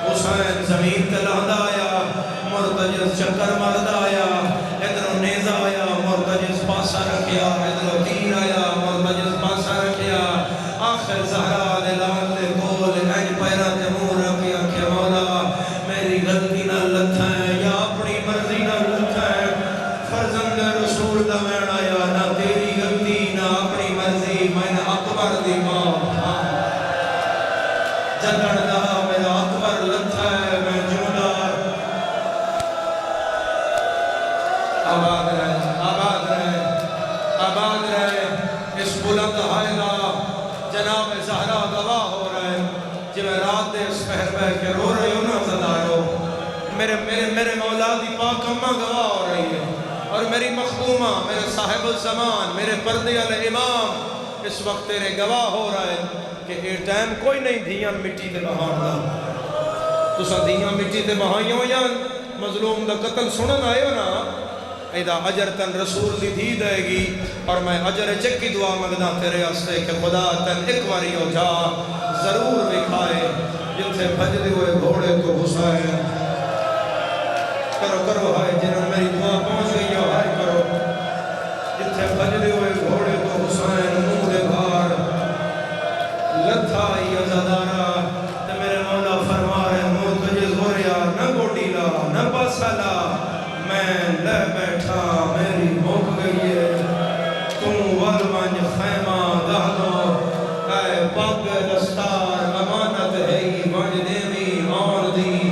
حسین زمین تے لہدا آیا مرتجز چکر مرد آیا ادھر نیزہ آیا مرتجز پاسا رکھیا ادھر تیر آیا مرتجز پاسا رکھیا آخر زہرا دلان دے کول اینج پیرا تے مور رکھیا کہ مولا میری غلطی نہ لتھا ہے یا اپنی مرضی نہ لتھا ہے فرزند رسول دا مین آیا نہ تیری غلطی نہ اپنی مرضی میں اکبر دی ماں جگڑ دا میرا اکبر لتھا ہے میں جملہ آباد رہے آباد رہے آباد رہے اس بلند حائلہ جناب زہرا گواہ ہو رہا ہے جب میں رات دے اس پہر بہ کے رو رہے ہو نا زدارو میرے مولا دی پاک اماں گواہ ہو رہی ہے اور میری مخدومہ میرے صاحب الزمان میرے پردے علی امام اس وقت تیرے گواہ ہو رہا ہے کہ اے ٹائم کوئی نہیں دھیاں مٹی تے بہان دا تو سا دھیاں مٹی تے بہائیوں یا مظلوم دا قتل سنن آئے ہو نا ایدہ عجر تن رسول دی دھی دے گی اور میں عجر چکی دعا مگدہ تیرے ہستے کہ خدا تن ایک واری ہو جا ضرور بکھائے جن سے بھج دے ہوئے گھوڑے کو گھسائے کرو کرو ہائے جنہوں میری دعا پہنچ گئی ہو ہائے کرو جن سے بھج دے ہوئے گھوڑے کو گھسائے منہ دے بھار لتھا ہی ازادارا تے میرے مولا فرما رہے مرتجز ہو رہا نہ گوٹی لا نہ پاسا لا میں لے بیٹھا میری موک گئی ہے تم والمانج خیمہ دہدو اے پاک دستار امانت ہے وانج دیوی اور دی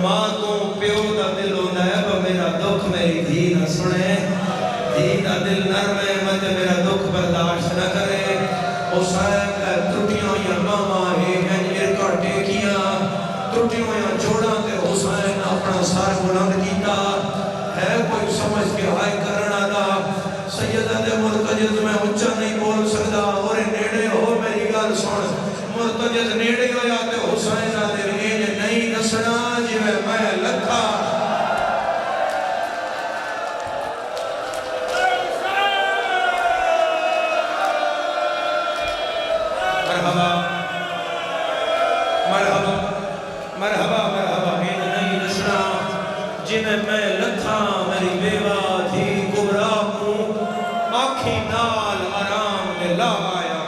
ماں تو پیو دا دل ہوندہ ہے وہ میرا دکھ میری دھی نہ سنے دھی دا دل نرمے مت میرا دکھ برداشت نہ کرے حسین ترٹیاں یا ماما ہے کاٹے کیا ترٹیاں یا جوڑا تے حسین اپنا سار بلند کیتا ہے کوئی سمجھ کے ہائے کرنا دا سیدہ دے مرتجز میں اچھا نہیں بول سکتا اور نیڑے ہو میری گال سن مرتجز نیڑے ہو جاتے حسین دے رینج نہیں نسنا جوے میں لکھا مرحبا مرحبا مرحبا مرحبا رینج نہیں نسنا جنہیں میں لکھا میری بیوہ تھی گبرا ہوں آنکھی نال آرام میں لا آیا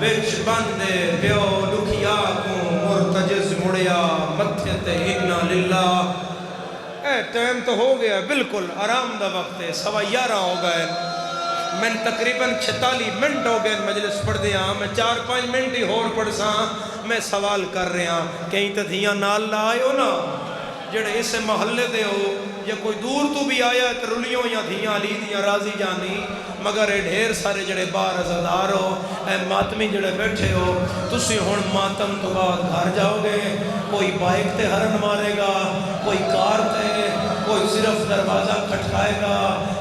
وچ بندے پیو لکھیا کو مرتجز مڑیا متھت انا للہ اے ٹائم تو ہو گیا بالکل آرام دا وقت ہے 11:15 ہو گئے میں تقریباً 46 منٹ ہو گئے مجلس پڑھ دیا میں 4-5 منٹ ہی ہور پڑھ سا میں سوال کر رہا کہیں تو دھیاں نال لائے ہو نا جڑے اس محلے دے ہو جے کوئی دور تو بھی آیا تو رلیوں یا دھیاں علی دیاں راضی جانی مگر اے ڈھیر سارے جڑے باہر ازادار ہو اے ماتمی جڑے بیٹھے ہو تسی ہون ماتم تو بعد گھر جاؤ گے کوئی بائک تے ہرن مارے گا کوئی کار تے کوئی صرف دروازہ کھٹکائے گا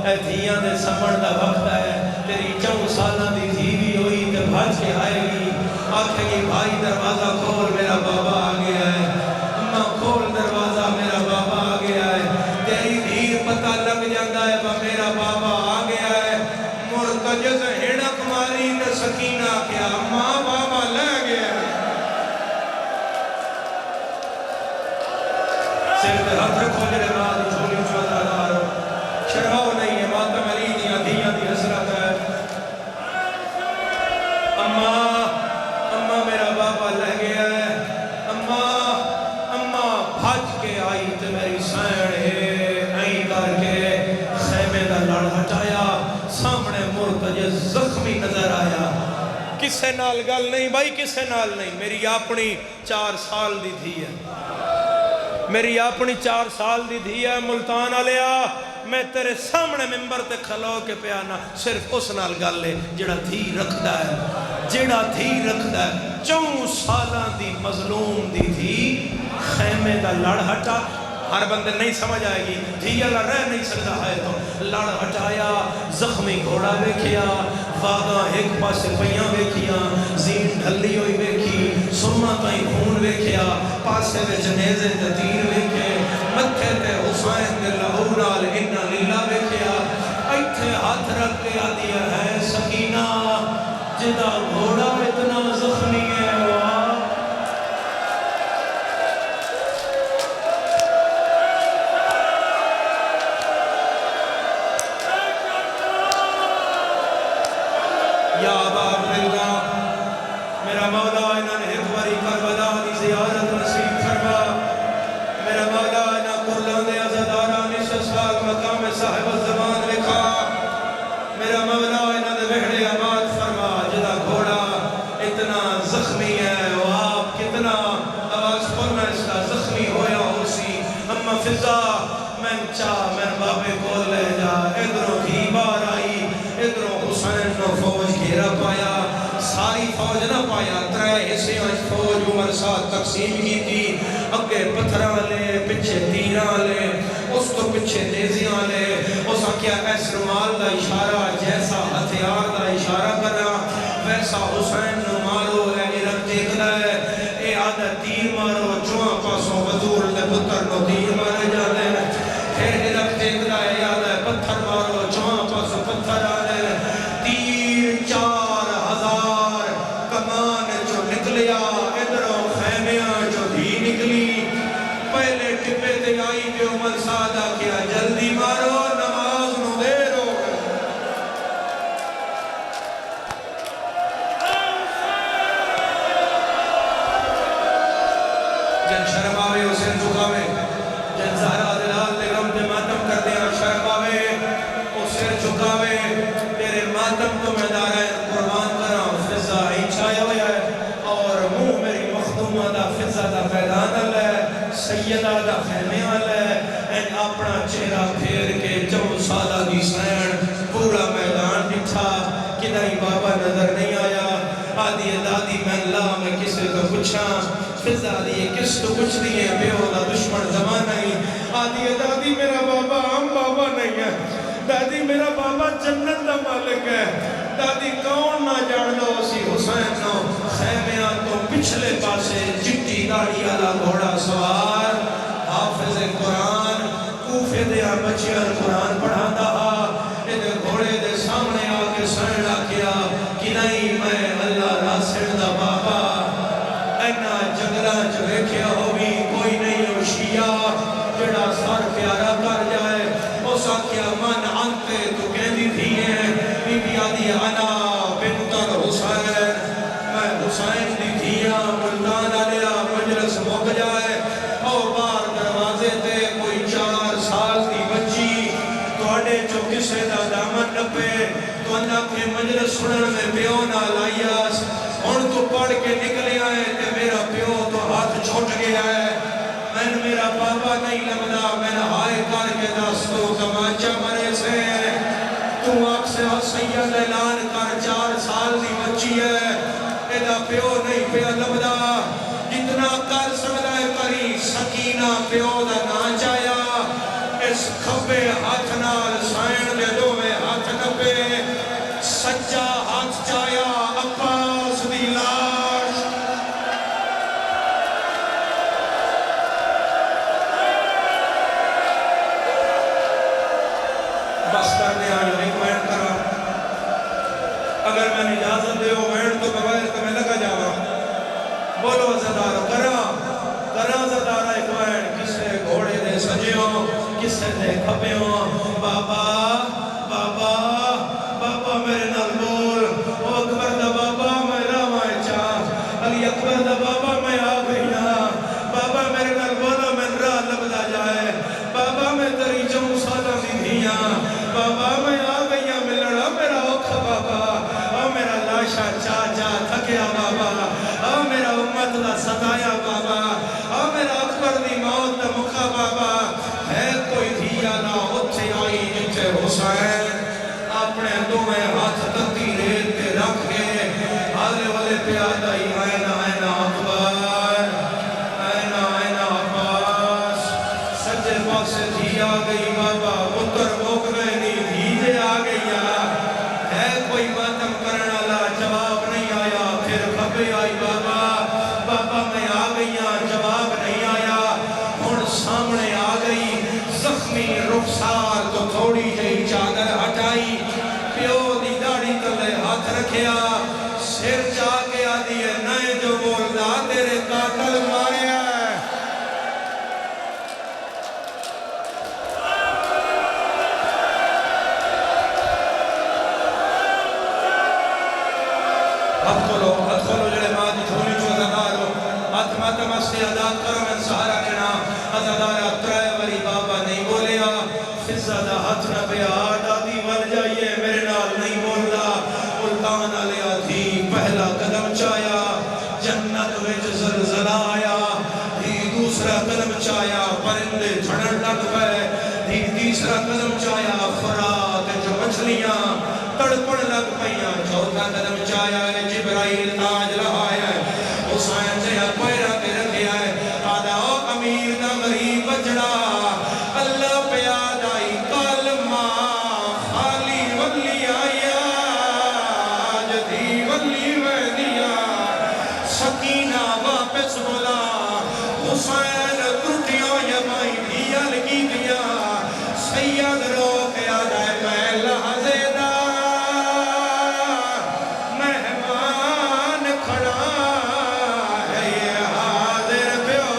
اے دھیاں دے سمن دا وقت ہے تیری 4 سالہ دی دھی بھی ہوئی تے بھاج کے آئے گی آکھے گی بھائی دروازہ کھول میرا بابا آ گیا ہے اماں کھول دروازہ میرا بابا آ گیا ہے تیری دھیر پتہ لگ جاندہ ہے میرا بابا آ گیا ہے مرتجز ہڑک ماری تے سکینہ کیا ماں بابا لے گیا ہے صرف ہاتھ رکھو جڑے بعد جھولی چوزہ دارو شرماؤ نہیں ہے ماتم علی دیاں دھیاں دی حسرت ہے اماں میرا بابا لے گیا ہے اماں بھاج کے آئی تے میری سین آئی کر کے خیمے دا لڑ ہٹایا سامنے مرتجز زخمی نظر آیا کسے نال گل نہیں بھائی کسے نال نہیں میری اپنی 4 سال دی دھی ہے میری اپنی 4 سال دی دھی ہے ملتان آلیا میں تیرے سامنے ممبر تے کھلو کے پیانا صرف اس نال گل لے جڑا دھی رکھدا ہے 4 سالاں دی مظلوم دی دھی خیمے دا لڑ ہٹا ہر بندے نہیں سمجھ آئے گی دھی اللہ رہ نہیں سکتا ہے تو لڑ ہٹایا زخمی گھوڑا بیکھیا واگاں ایک پاسے پیاں بیکھیا زین ڈھلی ہوئی بیکھی سرما تائیں خون بیکھیا پاسے وچ نیزے تے تیر بیکھے متھے تے حسین دے لہو نال انا للہ بیکھیا ایتھے ہاتھ رکھ کے آدھی ہے سکینہ جدا گھوڑا اتنا زخمی ہے یا ابا عبداللہ میرا مولا انہاں نے ایک باری کربلا دی زیارت نصیب فرما میرا مولا انہاں قرلان دے عزداران اس سال مقام صاحب الزمان لکھا میرا مولا انہاں نے وحڑے آباد فرما جدا گھوڑا اتنا زخمی ہے وہ آپ کتنا آواز پڑھنا اس کا زخمی ہویا ہو سی اما فضا میں چاہ میں بابے کو لے جا ادھروں ہی بار آئی ادھروں حسین نو فوج گھیرا پایا ساری فوج نہ پایا 3 حصے آج فوج عمر ساتھ تقسیم کی تھی اگے پتھراں لے پچھے تیراں لے اس تو پچھے نیزیاں لے اس آکیا ایس رمال دا اشارہ جیسا ہتھیار دا اشارہ کرنا ویسا حسین نو مارو اے عرق دیکھنا ہے اے آدھا تیر مارو چوہاں پاسوں وزور دے پتر نو تیر مارے جانے پھر عرق دیکھنا ہے آدھا پتھر مارو چوہاں پاسوں پتھر آنے تیر 4000 کمان جو نکلیا ادھروں خیمیاں جو بھی نکلی پہلے ٹپے تے آئی جو عمر سادہ کیا جلدی مارو نماز نو دیر ہو جن شرم آوے اسے جھکاوے جن زہرہ دلال دے غم دے ماتم کر دیا شرم آوے اسے جھکاوے تیرے ماتم کو میں دارہ قربان کرا فضا ہی چھایا ہویا ہے اور منہ میری مخدومہ دا فضا دا میدان اللہ سیدہ دا خیمے اللہ این اپنا چہرہ پھیر کے 4 سالہ دی سین پورا میدان دکھا کدائی بابا نظر نہیں آیا آدھی دادی میں اللہ میں کسے تو پوچھا فضا دیئے کس تو کچھ دیئے پیو دا دشمن زمانہ ہی آدھی دادی میرا بابا عام بابا نہیں ہے دادی میرا بابا جنت دا مالک ہے دادی کون نہ جان لو سی حسین نو خیمیاں تو پچھلے پاسے چٹی داڑی آلا گھوڑا سوار حافظ قرآن کوفے دیا بچیاں قرآن پڑھا دا ادھے گھوڑے دے سامنے آکے سرڑا کیا کہ نہیں میں اللہ راسل دا بابا اینا جگلہ جو دیکھیا ہوگی کوئی نہیں ہو شیعہ جڑا سر پیارا کر جائے اس آکیا من انتے تو کہنی تھی ہیں بی بی آدھی انا بنتر حسین میں حسین دی دھیا ملتان آلیا مجلس مک جائے اور بار دروازے تے کوئی 4 سال دی بچی توڑے جو کسے دا دامن نپے تو انہا کے مجلس سنن میں پیو نہ لائیاس ان تو پڑھ کے نکلے آئے کہ میرا پیو تو ہاتھ چھوٹ گیا ہے میں میرا میرا بابا نہیں لمدا میں ہائے کر کے دستو تماچا مرے سے تو آنکھ سے سید اعلان کر 4 سال دی بچی ہے ایدہ پیو نہیں پیا لمدا جتنا کر سکتا ہے کری سکینہ پیو دا نا چایا اس کھبے ہاتھ نال سائن دے دو میں ہاتھ نپے سچا ہاتھ چایا عباس دی لاش بس کرنے آئے نہیں وین کرا اگر میں نے اجازت دے ہو وین تو بغیر تو میں لگا جاوا بولو عزدارو کرا عزدارہ ایک وین کسے گھوڑے دے سجیوں کسے دے کھپیوں بابا میرے نال بول او اکبر دا بابا میں راوائے چاہ علی اکبر دا بابا میں آ گئینا بابا میرے نال بولو میں راہ لبدا جائے بابا میں تری جوں سالا دی دھیاں بابا میں آ گئیاں ملنا میرا اوکھا بابا او میرا لاشا چاچا تھکیا بابا او میرا امت دا ستایا بابا او میرا اکبر دی موت دا مکھا بابا ہے کوئی دھیا نہ اتھے آئی جتے حسین اپنے دومیں ہاتھ تکی ریت کے رکھ کے آلے والے پیادہ ہی آئینہ اکبر آئینہ عباس سجے پاس سے دھی آ گئی بابا اتر بوک میں نہیں دھیجے آ گئی ہے کوئی ماتم کرنا لا جواب نہیں آیا پھر کھپے آئی بابا میں آ گئیاں جواب نہیں آیا ہون سامنے آ گئی زخمی رخسار تو تھوڑی جئی چادر ہٹائی پیو دی داڑھی تلے ہاتھ رکھیا سر جا کے آدھی ہے نئے جو بولدا تیرے قاتل مارے ہے ہاتھ کھولو جڑے ماں دی جھولی جو ازادارو ہاتھ ماتم اسے ازاد کرو میں سہارا دینا ازادارہ ترائے وری بابا نہیں بولیا فضہ دا ہاتھ نہ پیا دادی مر جائیے میرے نال نہیں بولدا ملتان آلیا تھی پہلا قدم چایا جنت وچ زلزلہ آیا تھی دوسرا قدم چایا پرندے جھڑن لگ پئے تھی تیسرا قدم چایا فرات جو مچھلیاں تڑپڑ لگ پئیاں چوتھا قدم چایا جبرائیل تاج لہایا حسین سے پیرا کے رکھیا ہے آدھا او امیر دا غریب بچڑا اللہ پیاد آئی کلمہ خالی ولی آیا جدی ولی ویدیا سکینہ واپس بولا حسین ترٹیوں یمائی دیا لگی دیا سید رو کے آدھا میں لحظے دا مہمان کھڑا ہے یہ حاضر پیو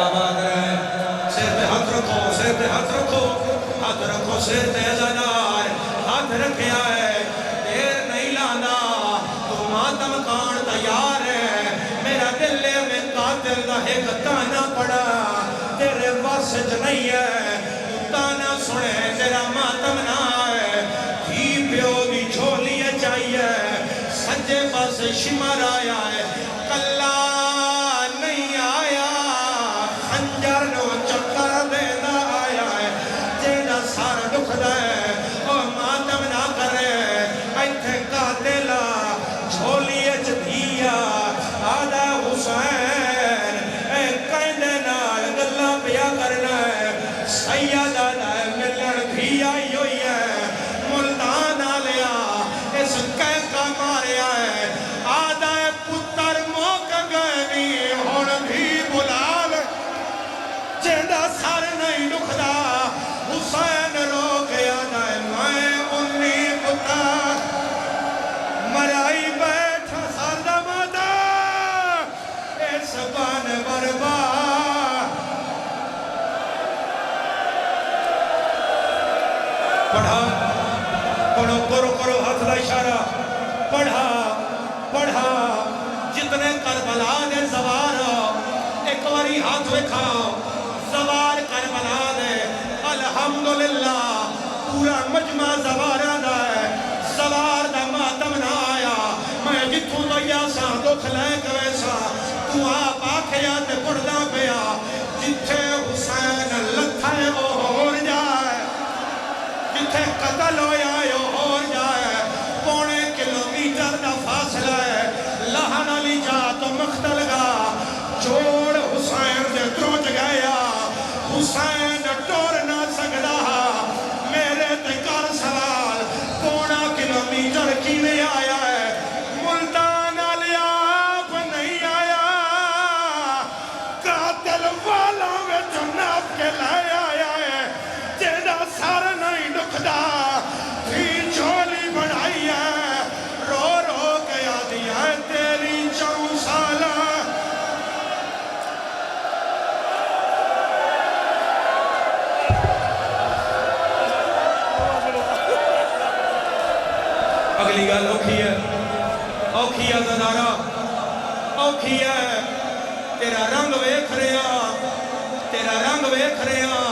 آباد رہے سر پہ ہاتھ رکھو سر پہ ہاتھ رکھو ہاتھ رکھو سر پہ ازادار ہاتھ رکھیا ہے دیر نہیں لانا تو ماتم کان تیار ہے میرا دل میں قاتل دا ایک تانا پڑا تیرے واسج نہیں ہے تانا سنے تیرا ماتم نہ ہے دھی پیو دی جھولی چاہیے سجے پاس شمر آیا ہے کلا نہیں آیا خنجر نو چکر دینا آیا ہے جینا سارا دکھ دے اور ماتم نہ کرے ایتھے قاتلہ جھولی دھیا آدھا حسین اے کہنے نال گلہ پیا کرنا ہے سید آدھا ملن بھی آئی ہوئی ہے ملتان آلیا اس کہہ کا ماریا ہے آدھا پتر موک گئنی ہون بھی بلال جیندہ سار نہیں دکھدا حسین رو کے آدھا میں انی پتر مرائی بیٹھا ساردہ مادہ اس بان بربا پڑھا کرو ہاتھ لا اشارہ پڑھا جتنے کربلا دے زوار ایک واری ہاتھ وکھاؤ زوار کربلا دے الحمدللہ پورا مجمع زوارہ دا ہے زوار دا ماتم نہ آیا میں جتوں لیا دکھ لے کے ویسا تو آپ آکھیا تے پڑھدا پیا جتھے حسین لتھا ہے وہ ہور جائے جتھے قتل ہویا ہے وہ ہور جائے پونے کلومیٹر دا فاصلہ ہے لہن علی جا تو مختل گا جوڑ حسین دے تروج گیا حسین ٹور نہ سکدا میرے تے کر سوال پونا کلومیٹر کی میں آیا ہے ملتان علیا کو نہیں آیا قاتل والا میں جناب کے لائے آیا ہے تیرا سار نہیں دکھدا تھی جھولی بڑھائی ہے رو رو کے آدھی ہے تیری 4 سالہ اگلی گل اوکھی ہے زدارہ اوکھی ہے تیرا رنگ ویکھ رہا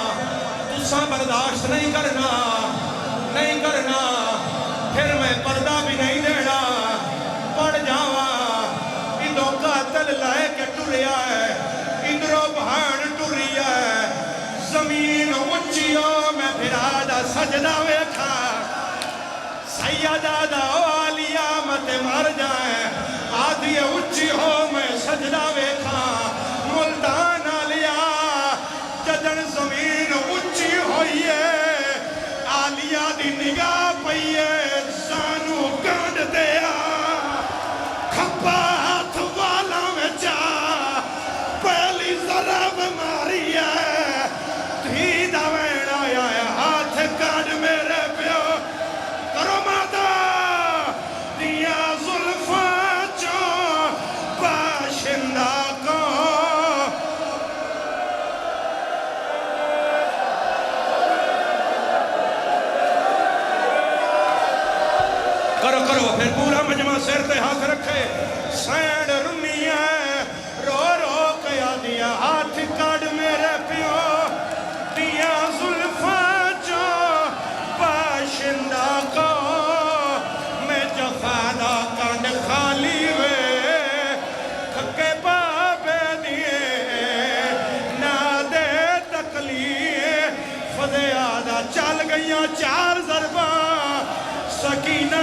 تساں برداشت نہیں کرنا پھر میں پردہ بھی نہیں دینا پڑ جاواں ادھوں قاتل لائے کے ٹریا ہے ادھروں بہان ٹری ہے زمین اونچیوں میں پھرا دا سجدہ ویکھا سیدہ دا عالیہ مت مر جائیں آدھی اونچی ہو میں سجدہ ویکھا ملتان علیہ جدن زمین اونچی ہوئی ہے عالیہ دی نگاہ پئی ہے سانو گانڈ دیا کھپا ہاتھ والا میں جا پہلی ضرب ماری ہے دھی دا وین آیا ہے ہاتھ گانڈ میرے پیو کرو ماتا دیا ظلفاں چو باشندہ کو کرو پھر پورا مجمع سر تے ہاتھ رکھے سینڈ رنی ہے رو رو کیا دیا ہاتھ کاڑ میرے پیو دیا ظلفاں چو باشندہ کو میں جفادہ کانڈ خالی وے کھکے بابے دیے نہ دے تکلیے فدیادہ چل گئیاں 4 ضرباں سکینہ